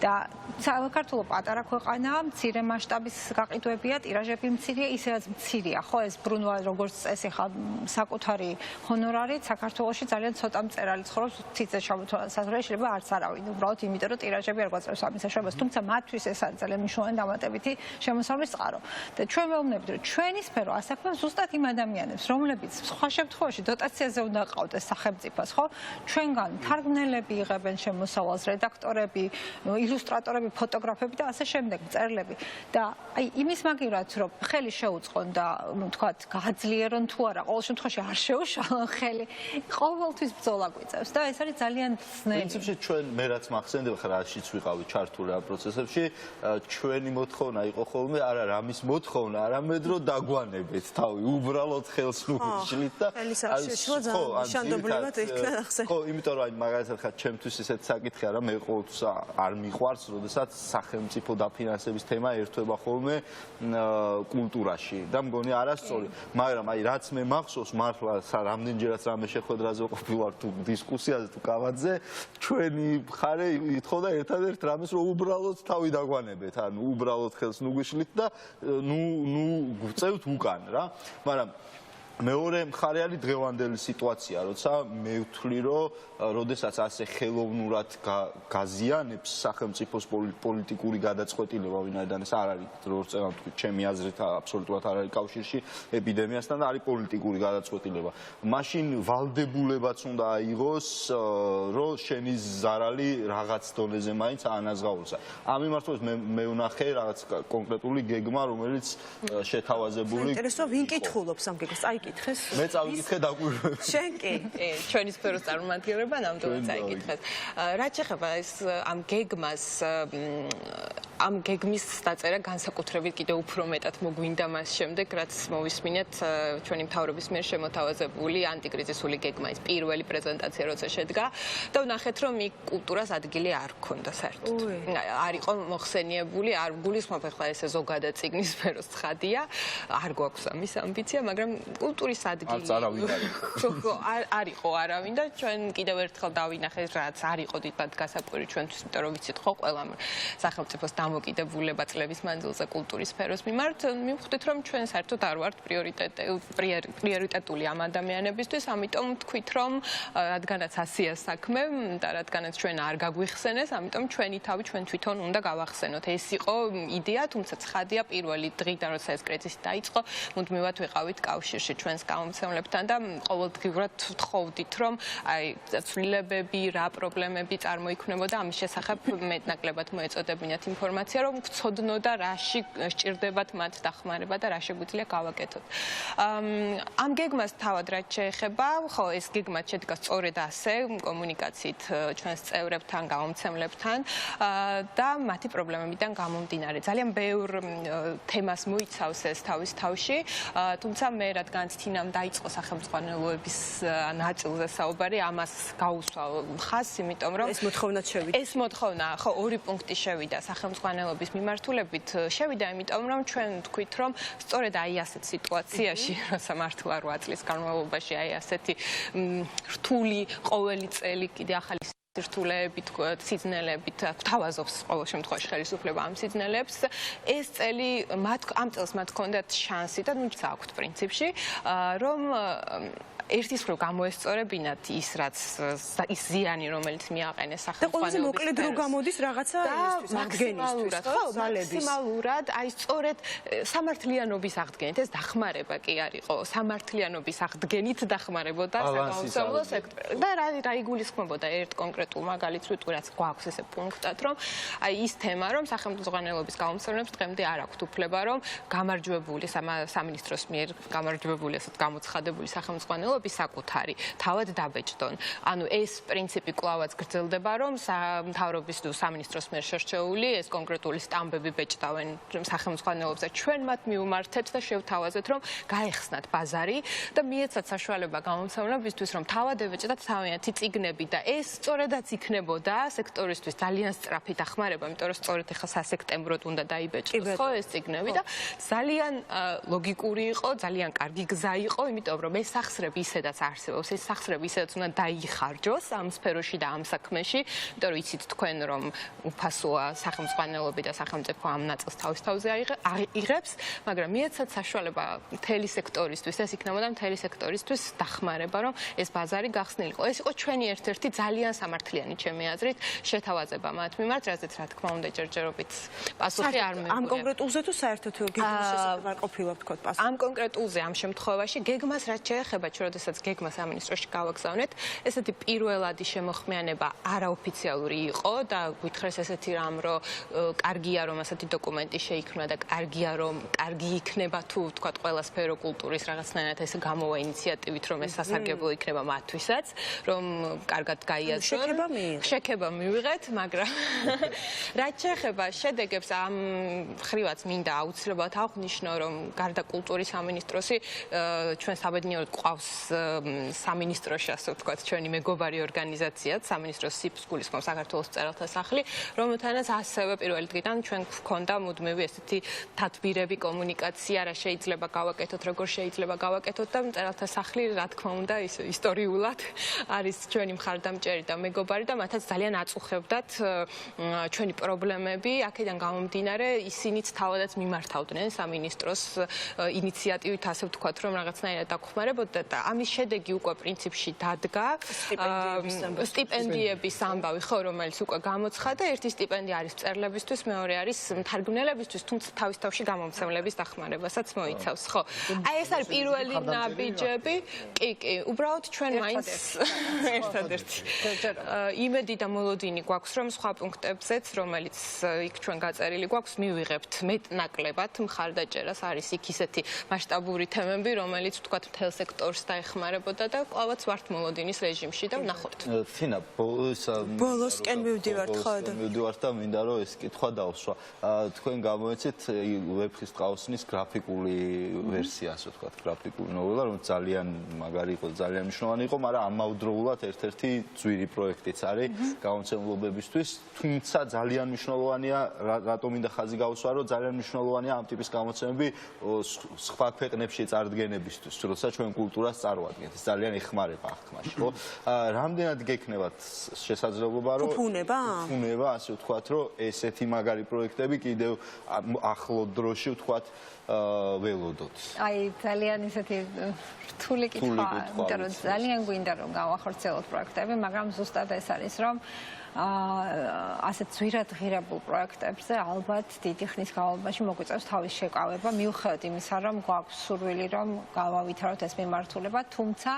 და საქართველო პატარა ქვეყანაა, მცირე მასშტაბის გაყიდვებია, ტირაჟები მცირეა, ისედაც მცირეა, ხო? ეს ბრუნვა როგორც წესი ხა საკუთარი ჰონორარით საქართველოში ძალიან ცოტა მწერალი ცხოვრობს თითზე ჩამოთვალა საზღვრაში შეიძლება არც არავინ, უბრალოდ იმიტომ რომ ტირაჟები არ გვაწევს ამის საშუალებას, თუმცა მათთვის ეს არის ძალიან მნიშვნელოვანი დამატებითი შემოსავლის წყარო. და ჩვენ ვეუბნებით, რომ ჩვენი სფერო ასაქმებს ზუსტად იმ ადამიანებს, რომლებიც სხვა შემთხვევაში დოტაციაზე უნდა ყავდეს სახელმწიფოს, ხო? ჩვენგან თარგმნელები იღებენ შემოსავალს, რედაქტორები, ილუსტრატორები, ფოტოგრაფები და ასე შემდეგ, მწერლები. და აი იმის მაგივრად, რომ ხელი შეუწყონ და თქვათ, გააძლიერონ თუ არა, ყოველ შემთხვევაში არ შეუშალონ ხელი, ყოველთვის ბრძოლა გვიწევს და ეს არის ძალიან ძნელი. პრინციპში ჩვენ მე რაც მახსენდება ხარ რაშიც ვიყავი ჩართული ამ პროცესებში, ჩვენი მოთხოვნა იყო ხოლმე არა რამის მოთხოვნა, არამედ რომ დაგვანებეთ თავი, უბრალოდ ხელს ნუშლით და ხო, იმიტომ რომ აი მაგალითად ხარ ჩემთვის ისეთ საკითხი არა, მე ყოველთვის არ მიყვარს, როდესაც სახელმწიფო დაფინანსების თემა ერთვება ხოლმე კულტურაში და მგონი არასწორი, მაგრამ აი რაც მე მახსოვს მართლა რამდენჯერაც რამე შეხვედრაზე ყოფილვარ თუ დისკუსიაზე თუ კავაძე, ჩვენი მხარე ითხოვდა ერთადერთ რამეს, რომ უბრალოდ თავი დაგვანებეთ, ანუ უბრალოდ ხელს ნუგვიშლით და ნუ გვწევთ უკან რა, მაგრამ მეორე მხარე არის დღევანდელი სიტუაცია, როცა მე ვთვლი, რომ როდესაც ასე ხელოვნურად გაზიანებს სახელმწიფოს პოლიტიკური გადაწყვეტილება, ვინაიდან ეს არ არის, როგორც ვთქვი, ჩემი აზრით აბსოლუტურად არ არის კავშირში ეპიდემიასთან და არის პოლიტიკური გადაწყვეტილება. მაშინ ვალდებულებაც უნდა აიღოს, რომ შენი ზარალი რაღაც დონეზე მაინც აანაზღაუროს. ამ მიმართულებით მე ვნახე რაღაც კონკრეტული გეგმა, რომელიც შეთავაზებული. საინტერესოა, ვინ კითხულობს ამ გეგმას? წაიკითხეს? მე წავიკითხე დაკვირვებით. შენ კი? ჩვენი სფეროს წარმომადგენლება ნამდვილად წაიკითხეს. რაც ეხება ეს ამ გეგმას ამ გეგმის დაწერა განსაკუთრებით კიდევ უფრო მეტად მოგვინდა მას შემდეგ, რაც მოვისმინეთ ჩვენი მთავრობის მიერ შემოთავაზებული ანტიკრიზისული გეგმა, ის პირველი პრეზენტაცია როცა შედგა და ვნახეთ, რომ იქ კულტურას ადგილი არ ჰქონდა საერთოდ. არ იყო მოხსენიებული, არ გულისხმობ ახლა ესე ზოგადად წიგნის სფეროს ცხადია, არ გვაქვს ამის ამბიცია, მაგრამ კულტურის ადგილი არ იყო არავინ და ჩვენ კიდევ ერთხელ დავინახეთ, რაც არ იყო დიდად გასაკვირი ჩვენთვის, იმიტომ რომ ვიცით ხო ყველამ სახელმწიფოს დამოკიდებულება წლების მანძილზე კულტურის სფეროს მიმართ, მივხვდით რომ ჩვენ საერთოდ არ ვართ პრიორიტეტული ამ ადამიანებისთვის, ამიტომ თქვით რომ რადგანაც ასია საქმე და რადგანაც ჩვენ არ გაგვიხსენეს, ამიტომ ჩვენი თავი ჩვენ თვითონ უნდა გავახსენოთ. ეს იყო იდეა, თუმცა ცხადია პირველი დღიდან როცა ეს კრიზისი დაიწყო, მუდმივად ვიყავით კავშირში ჩვენს გამომცემლებთან და ყოველდღიურად ვთხოვდით რომ აი ცვლილებები, რა პრობლემები წარმოიქმნებოდა ამის შესახებ მეტნაკლებად მოეწოდებინათ ინფორმაცია, რომ გცოდნოდა რაში სჭირდებათ მათ დახმარება და რა შეგვიძლია გავაკეთოთ. ამ გეგმას თავად რაც შეეხება, ხო, ეს გეგმა შედგა სწორედ ასე კომუნიკაციით ჩვენს წევრებთან, გამომცემლებთან და მათი პრობლემებიდან გამომდინარე. ძალიან ბევრ თემას მოიცავს ეს თავის თავში, თუმცა მე რადგანაც თინამ დაიწყო სახელმძღვანელოების ნაწილზე საუბარი, ამას გაუსვა ხაზს, იმიტომ რომ ეს მოთხოვნაც შევიდა. ეს მოთხოვნა, ხო, ორი პუნქტი შევიდა სახელმძღვანელობის მიმართულებით, შევიდა, იმიტომ რომ ჩვენ ვთქვით, რომ სწორედ აი ასეთ სიტუაციაში, როცა მართლა 8 წლის განმავლობაში აი ასეთი რთული ყოველი წელი კიდე ახალი სირთულეებით, სიძნელებით გვთავაზობს ყოველ შემთხვევაში ხელისუფლება ამ სიძნელებს. ეს წელი ამ წელს მათ ჰქონდათ შანსი და ნუ აქვთ პრინციპში, რომ ერთის მხრივ გამოესწორებინათ ის რაც ის ზიანი რომელიც მიაყენეს სახელმწიფოს და ყველაზე მოკლედ რო გამოდის რაღაცა ისთვის აღდგენისთვის ხო მაქსიმალურად აი სწორედ სამართლიანობის აღდგენით ეს დახმარება კი არ იყო სამართლიანობის აღდგენით დახმარებოდა საკონსულტациო სექტორი და რა იგულისხმებოდა ერთ კონკრეტულ მაგალითს ვიტყვი რაც გვაქვს ესე პუნქტად რომ აი ის თემა რომ სახელმწიფოს გამომცემლებს დღემდე არ აქვთ უფლება რომ გამარჯვებული სამინისტროს მიერ გამარჯვებული ასეთ გამოცხადებული სახელმწიფო მიღწევები საკუთარი, თავად დაბეჭდონ. ანუ ეს პრინციპი კვლავაც გრძელდება, რომ მთავრობის თუ სამინისტროს მიერ შერჩეული ეს კონკრეტული სტამბები ბეჭდავენ სახელმძღვანელოებს და ჩვენ მათ მივმართებთ და შევთავაზეთ, რომ გაეხსნათ ბაზარი და მიეცათ საშუალება გამომცემლებისთვის, რომ თავად ებეჭდათ თავიანთი წიგნები და ეს სწორედაც იქნებოდა სექტორისთვის ძალიან სწრაფი დახმარება, იმიტომ რომ სწორედ ახლა სასექტემბროდ უნდა დაიბეჭდოს ხო ეს წიგნები და ძალიან ლოგიკური იყო, ძალიან კარგი გზა იყო, იმიტომ რომ ეს სახსრები ისედაც არსებობს, ეს სახსრები ისედაც უნდა დაიხარჯოს ამ სფეროში და ამ საქმეში, იმიტომ რომ იცით თქვენ რომ უფასოა სახელმძღვანელოები და სახელმწიფო ამ ნაწილს თავის თავზე იღებს, მაგრამ მიეცათ საშუალება მთელი სექტორისთვის, ეს იქნებოდა მთელი სექტორისთვის დახმარება, რომ ეს ბაზარი გახსნილიყო. ეს იყო ჩვენი ერთ-ერთი ძალიან სამართლიანი ჩემი აზრით შეთავაზება მათ მიმართ, რაზეც რა თქმა უნდა ჯერჯერობით პასუხი არ მივიღეთ. ამ კონკრეტულზე თუ საერთოდ გეგმის შესახებ არ ყოფილა ვთქვათ პასუხი? ამ კონკრეტულზე ამ შემთხვევაში გეგმას რაც შეეხება, როდესაც გეგმა სამინისტროში გავაგზავნეთ, ესეთი პირველადი შემოხმიანება არაოფიციალური იყო და გითხრეს ესეთი რამ, რომ კარგია რომ ასეთი დოკუმენტი შეიქმნა და კარგია რომ კარგი იქნება თუ ვთქვათ ყველა სფერო კულტურის რაღაცნაირად ეს გამოვა ინიციატივით რომ ეს სასარგებლო იქნება მათთვისაც, რომ კარგად გაიაზრონ. შექება მივიღეთ, მაგრამ რაც შეეხება შედეგებს ამ ხრივაც მინდა აუცილებლად აღვნიშნო, რომ გარდა კულტურის სამინისტროსი ჩვენ საბედნიეროდ ყავს სამინისტროში, ასე ვთქვათ, ჩვენი მეგობარი ორგანიზაციაც, სამინისტროს სიფს გულისხმობს საქართველოს მწერალთა სახლი, რომელთანაც ასევე პირველი დღიდან ჩვენ გვქონდა მუდმივი ესეთი თათბირები, კომუნიკაცია, რა შეიძლება გავაკეთოთ, როგორ შეიძლება გავაკეთოთ და მწერალთა სახლი, რა თქმა უნდა, ისტორიულად არის ჩვენი მხარდამჭერი და მეგობარი და მათაც ძალიან აწუხებდათ ჩვენი პრობლემები, აქედან გამომდინარე, ისინიც თავადაც მიმართავდნენ სამინისტროს ინიციატივით, ასე ვთქვათ, რომ რაღაცნაირად დაგხმარებოდა და ამის შედეგი უკვე პრინციპში დადგა. სტიპენდიების ამბავი, ხო, რომელიც უკვე გამოცხადა, ერთი სტიპენდია არის მწერლებისთვის, მეორე არის მთარგმნელებისთვის, თუმცა თავის თავში გამომცემლების დახმარებასაც მოიცავს, ხო. აი ეს არის პირველი ნაბიჯები. კი, უბრალოდ ჩვენ მაინც ერთადერთი იმედი და მოლოდინი გვაქვს, რომ სხვა პუნქტებზეც, რომელიც იქ ჩვენ გაწერილი გვაქვს, მივიღებთ მეტნაკლებად მხარდაჭერას, არის იქ ისეთი მასშტაბური თემები, რომელიც ვთქვათ მთელ სექტორს დაეხმარებოდა და კვლავაც ვართ მოლოდინის რეჟიმში და ვნახოთ. თინა, ბოლოსკენ მივდივართ ხო და მივდივართ და მინდა რომ ეს კითხვა დავსვა. თქვენ გამოეცეთ ვეფხის ტყაოსნის გრაფიკული ვერსია, ასე ვთქვათ, გრაფიკული ნოველა, რომ ძალიან მაგარი იყო, ძალიან მნიშვნელოვანი იყო, მაგრამ ამავდროულად ერთ-ერთი ძვირი პროექტიც არის გამომცემლობებისთვის, თუმცა ძალიან მნიშვნელოვანია, რატომ მინდა ხაზი გავუსვა, რომ ძალიან მნიშვნელოვანია ამ ტიპის გამოცემები სხვა ქვეყნებში წარდგენებისთვის, როცა ჩვენ კულტურას წარმოადგენთ. ეს ძალიან ეხმარება აღქმაში, ხო? რამდენად გექნებათ შესაძლებლობა, რომ ფუნება, ასე ვთქვათ, რომ ესეთი მაგარი პროექტები კიდევ ახლო დროში ვთქვათ ველოდოთ. აი ძალიან ისეთი რთული კითხვა, იმიტომ რომ ძალიან გვინდა რომ გავახორციელოთ პროექტები, მაგრამ ზუსტად ეს არის რომ ასეთ ძვირად ღირებულ პროექტებზე ალბათ დიდი ხნის განმავლობაში მოგვიწევს თავის შეკავება, მიუხედავად იმისა, რომ გვაქვს სურვილი, რომ გავავითაროთ ეს მიმართულება, თუმცა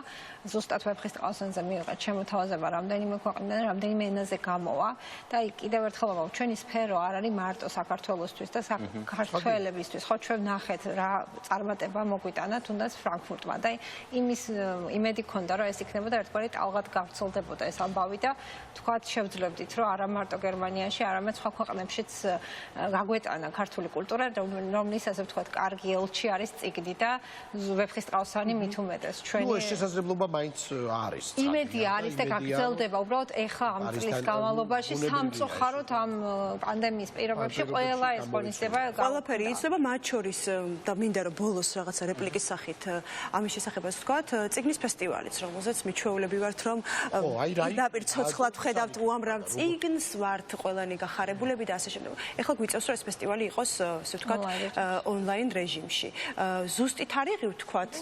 ზუსტად ვეფხის ტყაოსანზე მივიღეთ შემოთავაზება რამდენიმე ქვეყნიდან, რამდენიმე ენაზე გამოვა და კიდევ ერთხელ ვამბობ, ჩვენი სფერო არ არის მარტო საქართველოსთვის და საქართველებისთვის, ხო ჩვენ ნახეთ რა წარმატება მოგვიტანა თუნდაც ფრანკფურტმა და იმის იმედი ქონდა, რომ ეს იქნებოდა ერთგვარი ტალღად გავრცელდებოდა ეს ამბავი და თქვათ შევძლებდით, რომ არა მარტო გერმანიაში, არამედ სხვა ქვეყნებშიც გაგვეტანა ქართული კულტურა, რომლის ასე ვთქვათ, კარგი ელჩი არის წიგნი და ვეფხის ტყაოსანი მით უმეტეს. ჩვენი ეს შესაძლებლობა მაინც არის. იმედი არის და გაგრძელდება. უბრალოდ ეხლა ამ წლის განმავლობაში სამწუხაროდ ამ პანდემიის პირობებში ყველა ეს ღონისძიება ყველაფერი იცნება, მათ შორის და მინდა რომ ბოლოს რაღაცა რეპლიკის სახით ამის შესახებაც ვთქვათ, წიგნის ფესტივალიც, რომელზეც მიჩვეულები ვართ, რომ პირდაპირ ცოცხლად ვხედავთ უამრავ წიგნს, ვართ ყველანი გახარებულები და ასე შემდეგ. ეხლა გვიწევს რომ ეს ფესტივალი იყოს, ასე ვთქვათ, ონლაინ რეჟიმში. ზუსტი თარიღი ვთქვათ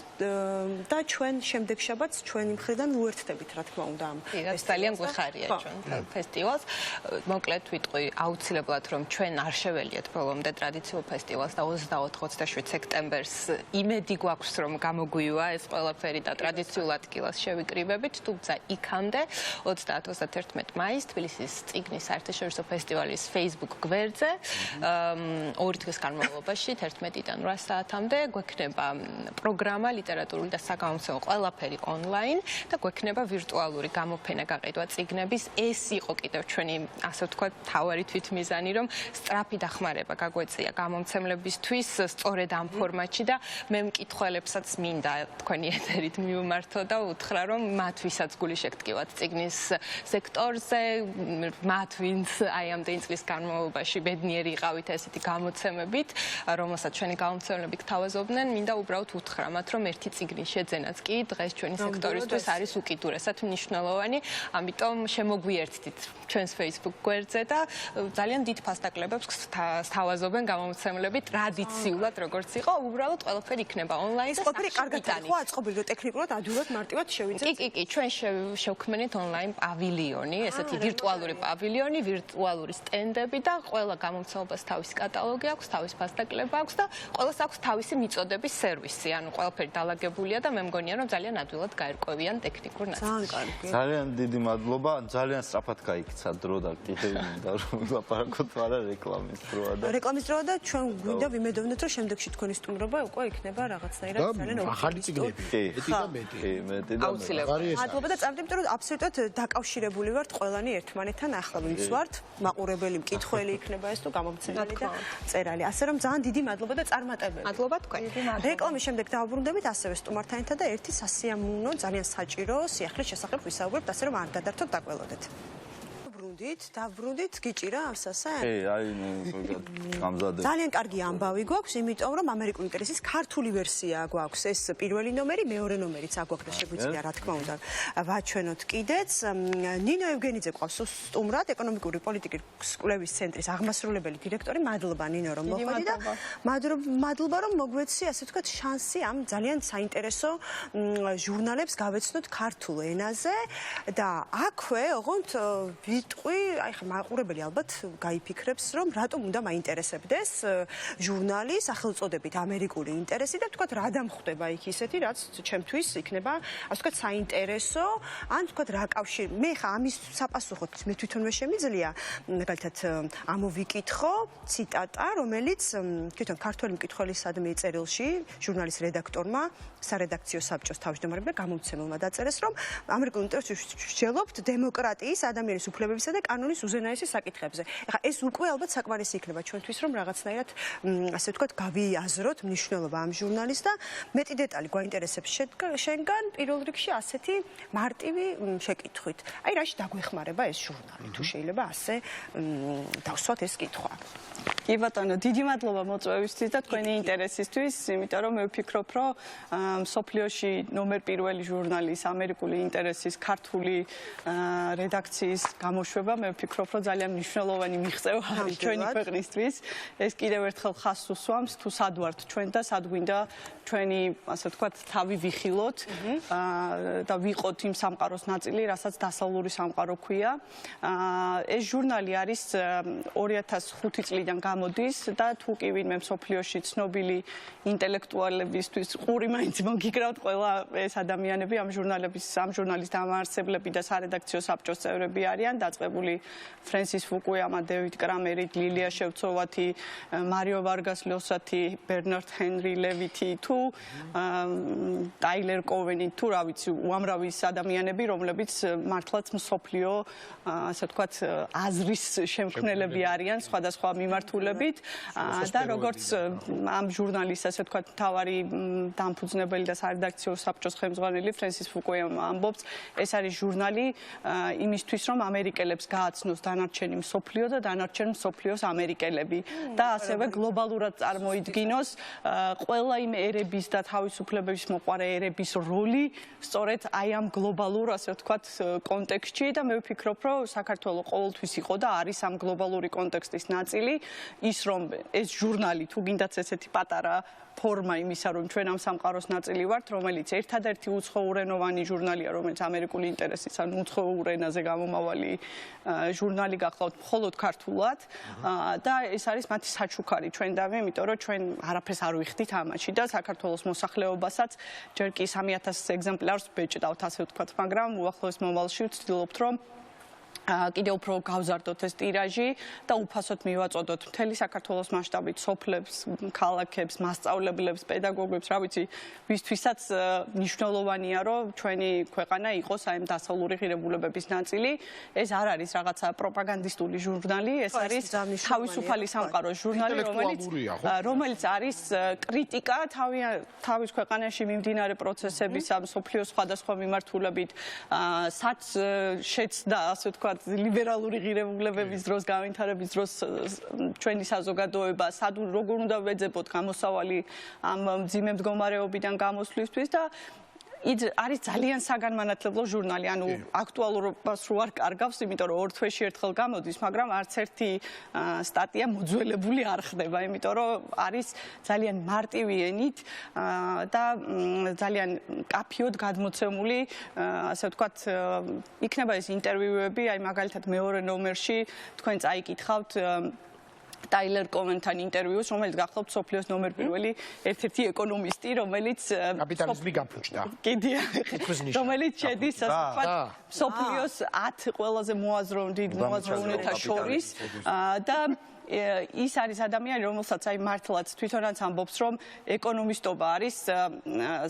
და ჩვენ შემდეგ შაბათს ჩვენი მხრიდან უერთდებით, რა თქმა უნდა, ამ ეს ძალიან გვეხარია ჩვენ ფესტივალს. მოკლედ ვიტყვი აუცილებლად რომ ჩვენ არ შეველიათ ბოლომდე ტრადიციულ ფესტივალს და 24-27 სექტემბერს იმედი გვაქვს რომ გამოგვივა ეს ყველაფერი და ტრადიციულ ადგილას შევიკრიბებით, თუმცა იქამდე 30-31 მაისს თბილისის წიგნის საერთაშორისო ფესტივალის Facebook გვერდზე 2 დღის განმავლობაში 11-დან 8 საათამდე გვექნება პროგრამა ლიტერატურული და საგამომცემლო ყველაფერი ონლაინ და გვექნება ვირტუალური გამოფენა გაყიდვა წიგნების. ეს იყო კიდევ ჩვენი ასე ვთქვათ თავარი თვითმიზანი, რომ სწრაფი დახმარება გაგვეწია გამომცემლებისთვის სწორედ ამ ფორმატში და მე მკითხველებსაც მინდა თქვენი ეთერით მივმართო და უთხრა, რომ მათ ვისაც გული შეგტკივათ წიგნის სექტორზე, მათ ვინც აი ამდენი წლის განმავლობაში ბედნიერი იყავით ესეთი გამოცემებით, რომელსაც ჩვენი გამომცემლები გთავაზობდნენ, მინდა უბრალოდ უთხრა მათ, რომ ერთი წიგნის შეძენაც კი დღეს ჩვენი სექტორისთვის არის უკიდურესად მნიშვნელოვანი, ამიტომ შემოგვიერთდით ჩვენს Facebook გვერდზე და ძალიან დიდ ფასდაკლებებს გთავაზობენ გამომცემლები ტრადიციულად როგორც იყო, უბრალოდ ყველაფერი იქნება ონლაინ და ყველაფერი კარგად იყო აწყობილი რომ ტექნიკურად ადვილად მარტივად შევიძინოთ. კი, ჩვენ შევქმნით ონლაინ პავილიონი, ესეთი ვირტუალური პავილიონი, ვირტუალური სტენდები და ყველა გამომცემლობას თავისი კატალოგი აქვს, თავისი ფასდაკლება აქვს და ყველას აქვს თავისი მიწოდების სერვისი. ანუ ყველაფერი დალაგებულია და მე მგონია რომ ძალიან ადვილად გაერკვევიან ტექნიკურ ნაწილს. ძალიან დიდი მადლობა, ძალიან სწრაფად გაიქცა დრო და კიდევ მინდა რომ ლაპარაკოთ არა რეკლამის დროა და რეკლამის დროა და ჩვენ გვინდა ვიმედოვნეთ რომ შემდეგში თქვენი სტუმრობა უკვე იქნება რაღაცნაირად ძალიან ახალი წიგნები. მეტი და მეტი. მეტი და მეტი. მადლობა და წარდგენთ რომ აბსოლუტურად დაკავშირებული ვართ ყველანი ერთმანეთთან ახლა ვინც ვართ, მაყურებელი, მკითხველი იქნება ეს თუ გამომცემელი და წერალი. ასე რომ ძალიან დიდი მადლობა და წარმატებები. მადლობა თქვენ. რეკლამის შემდეგ დავბრუნდებით ასევე სტუმართან ერთად და ერთი სასიამოვნო, ძალიან საჭირო სიახლის შესახებ ვისაუბრებთ, ასე რომ არ გადართოთ დაკველოდეთ. დავრუნდით, გიჭირა ამ სასა? აი, გამზადე. ძალიან კარგი ამბავი გვაქვს, იმიტომ რომ ამერიკული ინტერესის ქართული ვერსია გვაქვს. ეს პირველი ნომერი, მეორე ნომერიც აგვაქვს და შეგვიძლია რა თქმა უნდა ვაჩვენოთ კიდეც. ნინო ევგენიძე გვყავს სტუმრად, ეკონომიკური პოლიტიკის კვლევის ცენტრის აღმასრულებელი დირექტორი. მადლობა ნინო რომ მოხვედი და მადლობა რომ მოგვეცი, ასე ვთქვათ, შანსი ამ ძალიან საინტერესო ჟურნალებს გავეცნოთ ქართულ ენაზე და აქვე ოღონდ აი ხა მაყურებელი ალბათ გაიფიქრებს რომ რატომ უნდა მაინტერესებდეს ჟურნალი სახელწოდებით ამერიკული ინტერესი და თქვათ რა დამხვდება იქ ისეთი რაც ჩემთვის იქნება ასე ვთქვათ საინტერესო ან თქვათ რა კავშირი მე ხა ამის საპასუხოდ მე თვითონვე შემიძლია მაგალითად ამოვიკითხო ციტატა რომელიც თვითონ ქართველი მკითხველისადმი წერილში ჟურნალის რედაქტორმა სარედაქციო საბჭოს თავმჯდომარემ და გამომცემელმა დაწერეს რომ ამერიკულ ინტერესში ვსჯელობთ დემოკრატიის ადამიანის უფლებებისა და კანონის უზენაესი საკითხებზე. ეხლა ეს უკვე ალბათ საკმარისი იქნება ჩვენთვის, რომ რაღაცნაირად ასე ვთქვათ, გავიაზროთ მნიშვნელობა ამ ჟურნალის და მეტი დეტალი გვაინტერესებს შენგან პირველ რიგში ასეთი მარტივი შეკითხვით. აი რაში დაგვეხმარება ეს ჟურნალი? თუ შეიძლება ასე დავსვათ ეს კითხვა. კი ბატონო, დიდი მადლობა მოწვევისთვის და თქვენი ინტერესისთვის, იმიტომ რომ მე ვფიქრობ, რომ მსოფლიოში ნომერ პირველი ჟურნალის ამერიკული ინტერესის ქართული რედაქციის გამოშვება, მე ვფიქრობ, რომ ძალიან მნიშვნელოვანი მიღწევა არის ჩვენი ქვეყნისთვის. ეს კიდევ ერთხელ ხაზს უსვამს, თუ სად ვართ ჩვენ და სად გვინდა ჩვენი, ასე ვთქვათ, თავი ვიხილოთ და ვიყოთ იმ სამყაროს ნაწილი, რასაც დასავლური სამყარო ქვია. ეს ჟურნალი არის 2005 წლიდან გამოდის და თუ კი ვინმე მსოფლიოში ცნობილი ინტელექტუალებისთვის ყური მაინც მოგიგრავთ ყველა ეს ადამიანები ამ ჟურნალის დამაარსებლები და სარედაქციო საბჭოს წევრები არიან დაწყებული ფრენსის ფუკუიამა, დევიდ კრამერი, ლილია შევცოვათი, მარიო ვარგას ლიოსათი, ბერნარდ ჰენრი ლევითი თუ ტაილერ კოვენი თუ რა ვიცი უამრავი ადამიანები რომლებიც მართლაც მსოფლიო ასე ვთქვათ აზრის შემქმნელები არიან სხვადასხვა მიმართულებით და როგორც ამ ჟურნალის ასე ვთქვათ მთავარი დამფუძნებელი და სარედაქციო საბჭოს ხელმძღვანელი ფრენსის ფუკუიამა ამბობს ეს არის ჟურნალი იმისთვის რომ ამერიკელებს გააცნოს დანარჩენი მსოფლიო და დანარჩენ მსოფლიოს ამერიკელები და ასევე გლობალურად წარმოიდგინოს ყველა იმ ერების და თავისუფლებების მოყვარე ერების როლი სწორედ აი ამ გლობალურ ასე ვთქვათ კონტექსტში და მე ვფიქრობ რომ საქართველოს ყოველთვის იყო და არის ამ გლობალური კონტექსტის ნაწილი ის რომ ეს ჟურნალი თუ გინდათ ესეთი პატარა ფორმა იმისა რომ ჩვენ ამ სამყაროს ნაწილი ვართ რომელიც ერთადერთი უცხოურენოვანი ჟურნალია რომელიც ამერიკული ინტერესის ან უცხოურ ენაზე გამომავალი ჟურნალი გახლავთ მხოლოდ ქართულად და ეს არის მათი საჩუქარი ჩვენდამი იმიტომ რომ ჩვენ არაფერს არ ვიხდით ამაში და საქართველოს მოსახლეობასაც ჯერ კი 3000 ეგზემპლარს ბეჭდავთ ასე ვთქვათ მაგრამ უახლოეს მომავალში ვცდილობთ რომ კიდევ უფრო გავზარდოთ ეს ტირაჟი და უფასოდ მივაწოდოთ მთელი საქართველოს მასშტაბით სოფლებს, ქალაქებს, მასწავლებლებს, პედაგოგებს, რა ვიცი, ვისთვისაც მნიშვნელოვანია, რომ ჩვენი ქვეყანა იყოს აი ამ დასავლური ღირებულებების ნაწილი. ეს არ არის რაღაცა პროპაგანდისტული ჟურნალი, ეს არის თავისუფალი სამყაროს ჟურნალი, რომელიც არის კრიტიკა თავის ქვეყანაში მიმდინარე პროცესების ამ სოფლიოს სხვადასხვა მიმართულებით, სადაც შეცდა, ასე ვთქვათ, ლიბერალური ღირებულებების დროს, განვითარების დროს ჩვენი საზოგადოება სად როგორ უნდა ვეძებოთ გამოსავალი ამ მძიმე მდგომარეობიდან გამოსვლისთვის და არის ძალიან საგანმანათლებლო ჟურნალი, ანუ აქტუალურობას რო არ კარგავს, იმიტომ რომ 2 თვეში ერთხელ გამოდის, მაგრამ არც ერთი სტატია მოძველებული არ ხდება, იმიტომ რომ არის ძალიან მარტივი ენით და ძალიან კაფიოდ გადმოცემული, ასე ვთქვათ, იქნება ეს ინტერვიუები, აი მაგალითად მეორე ნომერში თქვენ წაიკითხავთ ტაილერ კომენთან ინტერვიუს, რომელიც გახლავთ სოფლიოს ნომერ პირველი ერთ-ერთი ეკონომისტი, რომელიც კაპიტალიზმი გაფუჭდა. კიდია, რომელიც შედის, ასე ვთქვათ, სოფლიოს 10 ყველაზე მოაზროვნეთა შორის და ის არის ადამიანი, რომელსაც აი მართლაც თვითონაც ამბობს, რომ ეკონომისტობა არის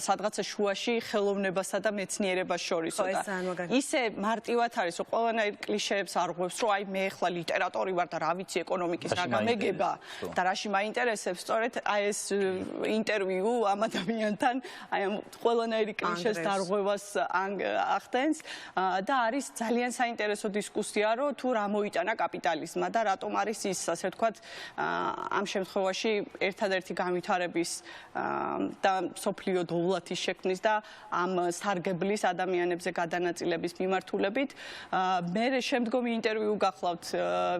სადღაცა შუაში ხელოვნებასა და მეცნიერებას შორისო და ისე მარტივად არის, რომ ყველანაირ კლიშეებს არღვევს, რომ აი მე ახლა ლიტერატორი ვარ და რა ვიცი ეკონომიკის რა გამეგება და რაში მაინტერესებს, სწორედ აი ეს ინტერვიუ ამ ადამიანთან აი ამ ყველანაირი კლიშეს დარღვევას ახდენს და არის ძალიან საინტერესო დისკუსია, რომ თუ რა მოიტანა კაპიტალიზმმა და რატომ არის ის ასე ვთქვათ, ამ შემთხვევაში ერთადერთი განვითარების და სოფლიო დოვლათის შექმნის და ამ სარგებლის ადამიანებზე გადანაწილების მიმართულებით. მე შემდგომი ინტერვიუ გახლავთ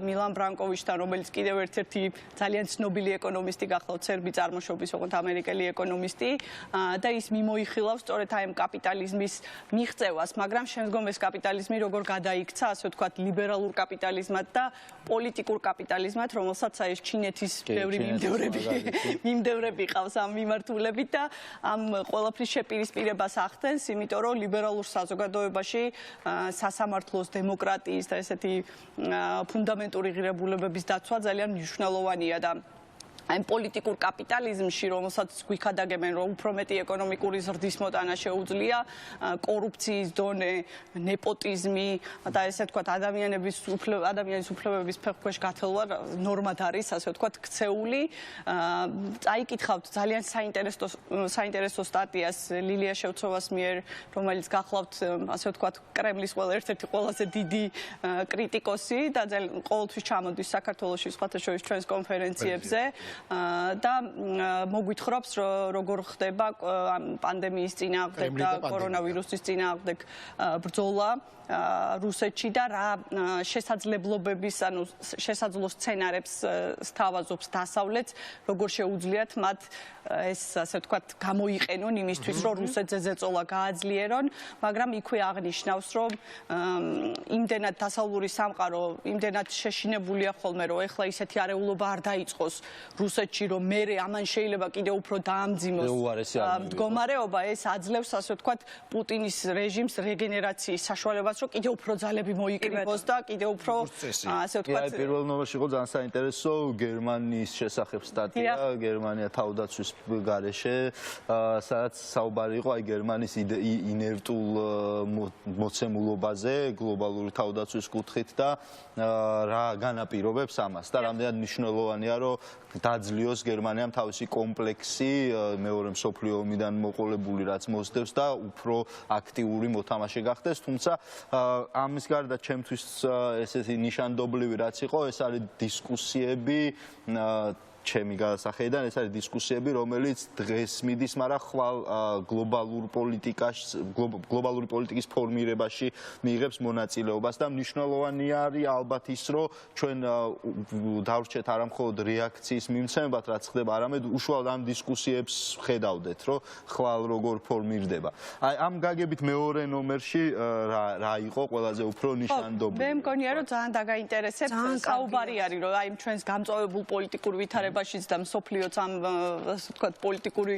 მილან ბრანკოვიჩთან, რომელიც კიდევ ერთ-ერთი ძალიან ცნობილი ეკონომისტი გახლავთ, სერბი წარმოშობის, ოღონდ ამერიკელი ეკონომისტი და ის მიმოიხილავს სწორედ აი ამ კაპიტალიზმის მიღწევას, მაგრამ შემდგომ ეს კაპიტალიზმი როგორ გადაიქცა, ასე ვთქვათ, ლიბერალურ კაპიტალიზმად და პოლიტიკურ კაპიტალიზმად, რომელსაც აი ჩინეთის ბევრი მიმდევრები ყავს ამ მიმართულებით და ამ ყველაფრის შეპირისპირებას ახდენს, იმიტომ რომ ლიბერალურ საზოგადოებაში სასამართლოს დემოკრატიის და ესეთი ფუნდამენტური ღირებულებების დაცვა ძალიან მნიშვნელოვანია და აი პოლიტიკურ კაპიტალიზმში, რომელსაც გვიქადაგებენ, რომ უფრო მეტი ეკონომიკური ზრდის მოტანა შეუძლია, კორუფციის დონე, ნეპოტიზმი და ესე ვთქვათ, ადამიანის უფლებების ფეხქვეშ გათელვა ნორმად არის, ასე ვთქვათ, ქცეული. წაიკითხავთ ძალიან საინტერესო სტატიას ლილია შევცოვას მიერ, რომელიც გახლავთ, ასე ვთქვათ, კრემლის ერთ-ერთი ყველაზე დიდი კრიტიკოსი და ყოველთვის ჩამოდის საქართველოში სხვათა შორის ჩვენს კონფერენციებზე. და მოგვითხრობს როგორ ხდება პანდემიის წინააღმდეგ და კორონავირუსის წინააღმდეგ ბრძოლა რუსეთში და რა შესაძლებლობების, ანუ შესაძლო სცენარებს სთავაზობს დასავლეთს, როგორ შეუძლიათ მათ ეს, ასე ვთქვათ, გამოიყენონ იმისთვის, რომ რუსეთზე ზეწოლა გააძლიერონ, მაგრამ იქვე აღნიშნავს, რომ იმდენად დასავლური სამყარო, იმდენად შეშინებულია ხოლმე, რომ ეხლა ისეთი არეულობა არ დაიწყოს რუსეთში, რომ მერე ამან შეიძლება კიდევ უფრო დაამძიმოს მდგომარეობა, ეს აძლევს, ასე ვთქვათ, პუტინის რეჟიმს რეგენერაციის საშუალებას, რომ კიდევ უფრო ძალები მოიკრიბოს და კიდევ უფრო, ასე ვთქვათ, პირველ ნომერში იყო ძალიან საინტერესო გერმანიის შესახებ სტატია, გერმანია თავდაცვის გარეშე, სადაც საუბარი იყო აი გერმანიის ინერტულ მოცემულობაზე გლობალური თავდაცვის კუთხით და რა განაპირობებს ამას და რამდენად მნიშვნელოვანია, რომ დაძლიოს გერმანიამ თავისი კომპლექსი მეორე მსოფლიო ომიდან მოყოლებული რაც მოსდევს და უფრო აქტიური მოთამაშე გახდეს, თუმცა ამის გარდა ჩემთვის ესეთი ნიშანდობლივი რაც იყო, ეს არის დისკუსიები ჩემი განსახედიდან, ეს არის დისკუსიები, რომელიც დღეს მიდის, მაგრამ ხვალ გლობალური პოლიტიკის ფორმირებაში მიიღებს მონაწილეობას და მნიშვნელოვანი არის ალბათ ის, რომ ჩვენ დავრჩეთ არა მხოლოდ რეაქციის მიმცემებად, რაც ხდება, არამედ უშუალოდ ამ დისკუსიებს ხედავდეთ, რომ ხვალ როგორ ფორმირდება. აი ამ გაგებით მეორე ნომერში რა იყო ყველაზე უფრო ნიშანდობლივი? მე მგონია, რომ ძალიან დაგაინტერესებს, საუბარი არის, რომ აი ჩვენს გამწვავებულ პოლიტიკურ ვითარებაში განვითარებაშიც და მსოფლიოც ამ ასე ვთქვათ პოლიტიკური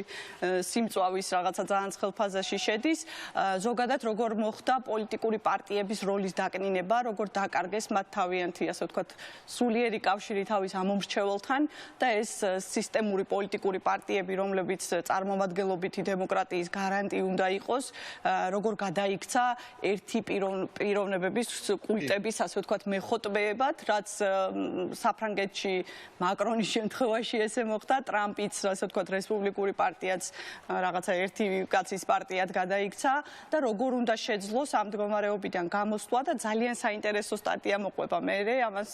სიმწვავის რაღაცა ძალიან ცხელ ფაზაში შედის. ზოგადად როგორ მოხდა პოლიტიკური პარტიების როლის დაკნინება, როგორ დაკარგეს მათ თავიანთი ასე ვთქვათ სულიერი კავშირი თავის ამომრჩეველთან და ეს სისტემური პოლიტიკური პარტიები, რომლებიც წარმომადგენლობითი დემოკრატიის გარანტი უნდა იყოს, როგორ გადაიქცა ერთი პიროვნებების კულტების ასე ვთქვათ მეხოტბეებად, რაც საფრანგეთში მაკრონის შემთხვევაში ესე მოხდა, ტრამპიც ასე ვთქვათ რესპუბლიკური პარტიაც რაღაცა ერთი კაცის პარტიად გადაიქცა და როგორ უნდა შეძლოს ამ მდგომარეობიდან გამოსვლა და ძალიან საინტერესო სტატია მოყვება მერე ამას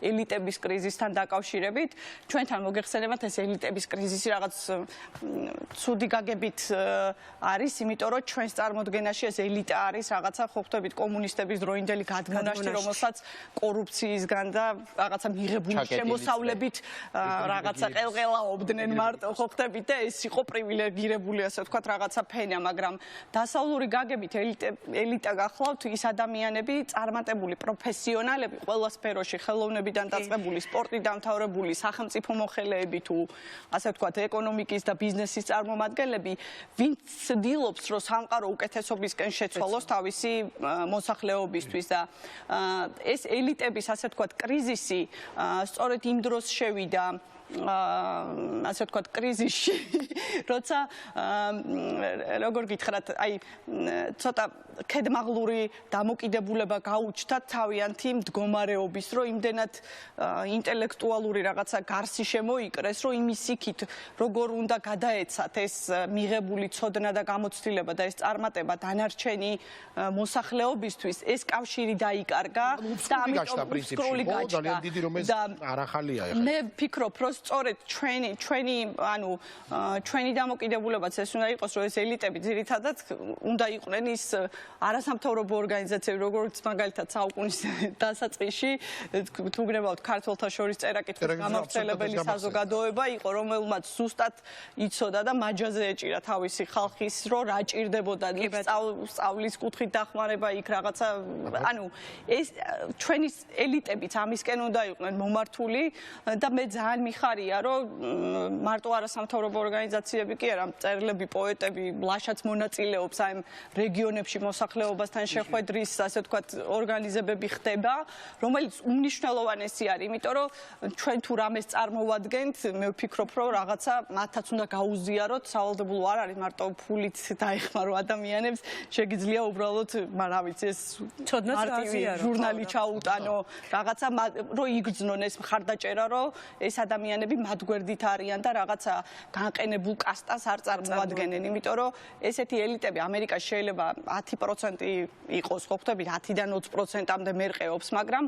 ელიტების კრიზისთან დაკავშირებით. ჩვენთან მოგეხსენებათ ეს ელიტების კრიზისი რაღაც ცუდი გაგებით არის, იმიტომ რომ ჩვენს წარმოდგენაში ეს ელიტა არის რაღაცა ხო ხვდებით კომუნისტების დროინდელი გადმონაშთი, რომელსაც კორუფციისგან და რაღაცა მიღებული შემოსავლებით რაღაცა ყელყელაობდნენ მარტო ხო ხვდებით და ეს იყო პრივილეგირებული ასე ვთქვათ რაღაცა ფენა, მაგრამ დასავლური გაგებით ელიტა გახლავთ ის ადამიანები, წარმატებული პროფესიონალები ყველა სფეროში, ხელოვნებიდან დაწყებული, სპორტით დამთავრებული, სახელმწიფო მოხელეები თუ ასე ვთქვათ ეკონომიკის და ბიზნესის წარმომადგენლები, ვინც ცდილობს რომ სამყარო უკეთესობისკენ შეცვალოს თავისი მოსახლეობისთვის და ეს ელიტების ასე ვთქვათ კრიზისი სწორედ იმ დროს შევიდა ასე ვთქვათ კრიზისში, როცა როგორ გითხრათ, აი ცოტა ქედმაღლური დამოკიდებულება გაუჩნდა თავიანთი მდგომარეობის, რომ იმდენად ინტელექტუალური რაღაცა გარსი შემოიკრეს, რომ იმის იქით როგორ უნდა გადაეცათ ეს მიღებული ცოდნა და გამოცდილება და ეს წარმატება დანარჩენი მოსახლეობისთვის, ეს კავშირი დაიკარგა და ამიტომ სკროლი გაჩნდა. ძალიან დიდი რომ ეს არ ახალია ეხლა. მე ვფიქრობ, რომ სწორედ ჩვენი დამოკიდებულებაც ეს უნდა იყოს, რომ ეს ელიტები ძირითადად უნდა იყვნენ ის არასამთავრობო ორგანიზაციები, როგორც მაგალითად საუკუნის დასაწყისში, თუ გნებავთ ქართველთა შორის წერა-კითხვის გამავრცელებელი საზოგადოება იყო, რომელმაც ზუსტად იცოდა და მაჯაზე ეჭირა თავისი ხალხის, რომ რა ჭირდებოდა სწავლის კუთხით დახმარება იქ რაღაცა, ანუ ეს ჩვენი ელიტებიც ამისკენ უნდა იყვნენ მომართული და მე ძალიან მიხარია, რომ მარტო არასამთავრობო ორგანიზაციები კი არა, მწერლები, პოეტები, ლაშაც მონაწილეობს აი რეგიონებში მოსახლეობასთან შეხვედრის, ასე ვთქვათ, ორგანიზებები ხდება, რომელიც უმნიშვნელოვანესი არის, იმიტომ რომ ჩვენ თუ რამეს წარმოვადგენთ, მე ვფიქრობ, რომ რაღაცა მათაც უნდა გაუზიაროთ, სავალდებულო არ არის მარტო ფულით დაეხმარო ადამიანებს, შეგიძლია უბრალოდ, რა ვიცი, ეს მარტივი ჟურნალი ჩაუტანო, რაღაცა რომ იგრძნონ ეს მხარდაჭერა, რომ ეს ადამიანები მათ გვერდით არიან და რაღაცა განყენებულ კასტას არ წარმოადგენენ, იმიტომ რომ ესეთი ელიტები ამერიკაში შეიძლება 10% იყოს, ხო ხვდებით, 10-დან 20%-მდე მერყეობს, მაგრამ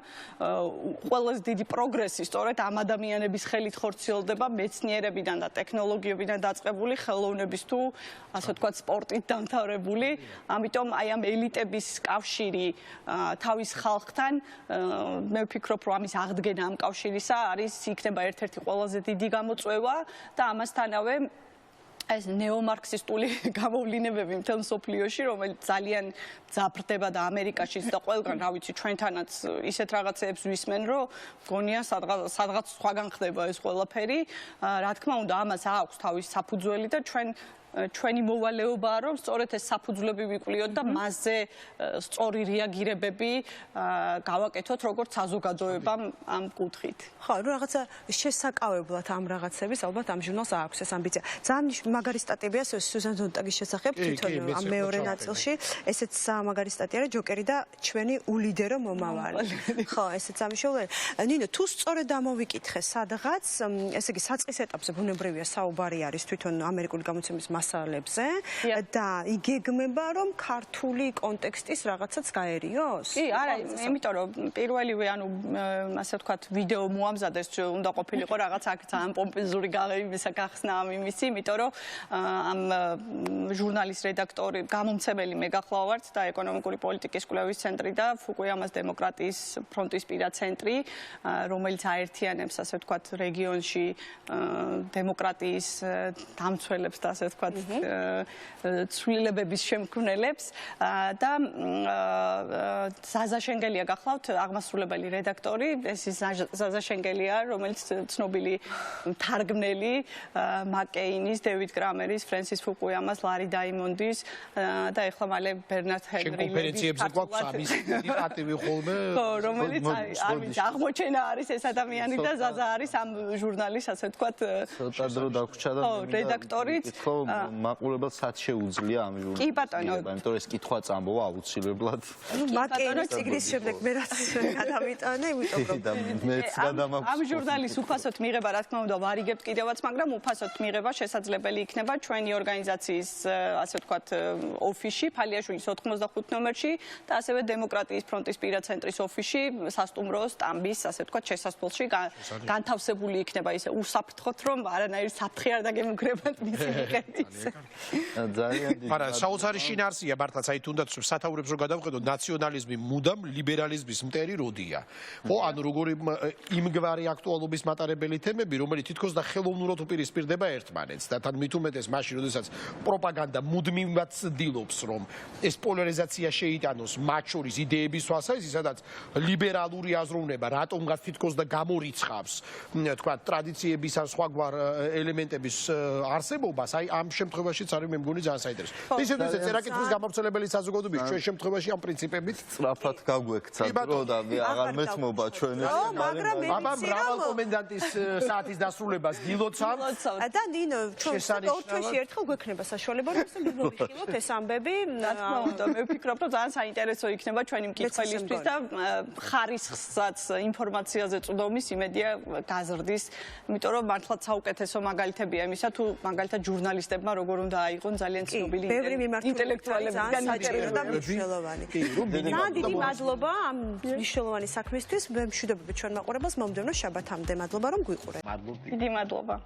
ყველაზე დიდი პროგრესი სწორედ ამ ადამიანების ხელით ხორციელდება მეცნიერებიდან და ტექნოლოგიებიდან დაწყებული ხელოვნების თუ ასე ვთქვათ სპორტით დამთავრებული, ამიტომ აი ამ ელიტების კავშირი თავის ხალხთან, მე ვფიქრობ, რომ ამის აღდგენა ამ კავშირისა არის იქნება ერთ-ერთი ყველაზე დიდი გამოწვევა და ამასთანავე ეს ნეომარქსისტული გამოვლინებები მთელ მსოფლიოში, რომელიც ძალიან ძაფრდება და ამერიკაშიც და ყველგან, რა ვიცი, ჩვენთანაც ისეთ რაღაცეებს ვისმენ, რომ მგონია სადღაც სხვაგან ხდება ეს ყველაფერი. რა თქმა უნდა, ამას აქვს თავის საფუძველი და ჩვენი მოვალეობაა, რომ სწორედ ეს საფუძვლები ვიკვლიოთ და მასზე სწორი რეაგირებები გავაკეთოთ როგორც საზოგადოებამ ამ კუთხით. ხო, რომ რაღაცა შესაკავებლად ამ რაღაცების ალბათ ამ ჟურნალს აქვს ეს ამბიცია. ძალიან მაგარი სტატიებია სუზან ზონტაგის შესახებ თვითონ ამ მეორე ნაწილში. ესეც მაგარი სტატია რა ჯოკერი და ჩვენი ულიდერო მომავალი. ხო, ესეც ამიშოვე. ნინო, თუ სწორედ ამოვიკითხე სადღაც, ესე იგი საწყის ეტაპზე ბუნებრივია საუბარი არის თვითონ ამერიკული გამოცემის მასალებზე და იგეგმება რომ ქართული კონტექსტის რაღაცაც გაერიოს? კი, არა, იმიტომ რომ პირველივე ანუ ასე ვთქვათ ვიდეო მოამზადეს უნდა ყოფილიყო რაღაც აქ ძალიან პომპეზური გახსნა ამ იმისი, იმიტომ რომ ამ ჟურნალის რედაქტორი, გამომცემელი მე გახლავართ და ეკონომიკური პოლიტიკის კვლევის ცენტრი და ფუკუიამას დემოკრატიის ფრონტის პირა ცენტრი, რომელიც აერთიანებს ასე ვთქვათ რეგიონში დემოკრატიის დამცველებს და ასე ვთქვათ ვთქვათ, ცვლილებების შემქმნელებს და ზაზა შენგელია გახლავთ აღმასრულებელი რედაქტორი, ეს ზაზა შენგელია, რომელიც ცნობილი თარგმნელი მაკეინის, დევიდ კრამერის, ფრენსის ფუკუიამას, ლარი დაიმონდის და ეხლა მალე ბერნარდ ჰენრი კონფერენციებზე გვაქვს ამის ინდიკატივი ხოლმე. ხო, რომელიც არის აღმოჩენა არის ეს ადამიანი და ზაზა არის ამ ჟურნალის, ასე ვთქვათ, ცოტა დრო დაგვრჩა და რედაქტორიც მაყურებელს სად შეუძლია ამ ჟურნალს. კი ბატონო, იმიტომ რომ ეს კითხვა წამბოა აუცილებლად. მაკეინის ციგნის შემდეგ მე რაც გადავიტანე, იმიტომ რომ მეც გადამაქვს. ამ ჟურნალის უფასოდ მიღება, რა თქმა უნდა, ვარიგებთ კიდევაც, მაგრამ უფასოდ მიღება შესაძლებელი იქნება ჩვენი ორგანიზაციის, ასე ვთქვათ, ოფისში, ფალიაშვილის 95 ნომერში და ასევე დემოკრატიის ფრონტის პირა ცენტრის ოფისში, სასტუმროს, სტამბის, ასე ვთქვათ, შესასვლელში განთავსებული იქნება ისე უსაფრთხოთ, რომ არანაირი საფრთხე არ დაგემუქრებათ მისი მიღების. ძალიან დიდი. არა, საოცარი შინაარსია მართლაც, აი თუნდაც სათაურებს რო გადავხედოთ, ნაციონალიზმი მუდამ ლიბერალიზმის მტერი როდია. ხო, ანუ როგორი იმგვარი აქტუალობის მატარებელი თემები, რომელიც თითქოს და ხელოვნურად უპირისპირდება ერთმანეთს და თან მით უმეტეს მაშინ, როდესაც პროპაგანდა მუდმივად ცდილობს, რომ ეს პოლარიზაცია შეიტანოს მათ შორის იდეების თვალსაზრისით, სადაც ლიბერალური აზროვნება რატომღაც თითქოს და გამორიცხავს, თქვა, ტრადიციების ან სხვაგვარ ელემენტების არსებობას, აი ამ შემთხვევაშიც არის მე მგონი ძალიან საინტერესო. ისე თუ წერაკითხვის გამავრცელებელი საზოგადოების ჩვენ შემთხვევაში ამ პრინციპებით სწრაფად გაგვექცათ დრო და აღარ მეცმობა ჩვენ ეს აბა მრავალ კომენდანტის საათის დასრულებას გილოცავთ და ნინო ჩვენ ოთხში ერთხელ გვექნება საშუალება რომ ესე მივიხილოთ ეს ამბები რა თქმა უნდა მე ვფიქრობ რომ ძალიან საინტერესო იქნება ჩვენი მკითხველისთვის და ხარისხსაც ინფორმაციაზე წვდომის იმედია გაზრდის იმიტომ რომ მართლაც საუკეთესო მაგალითებია იმისა თუ მაგალითად ჟურნალისტებმა როგორ უნდა აიღონ ძალიან ცნობილი ინტელექტუალებიდან საჭირო და მნიშვნელოვანი. ძალიან დიდი მადლობა ამ მნიშვნელოვანი საქმისთვის. მე მშვიდობები ჩვენ მაყურებელს მომდევნო შაბათამდე. მადლობა რომ გვიყურეთ. დიდი მადლობა.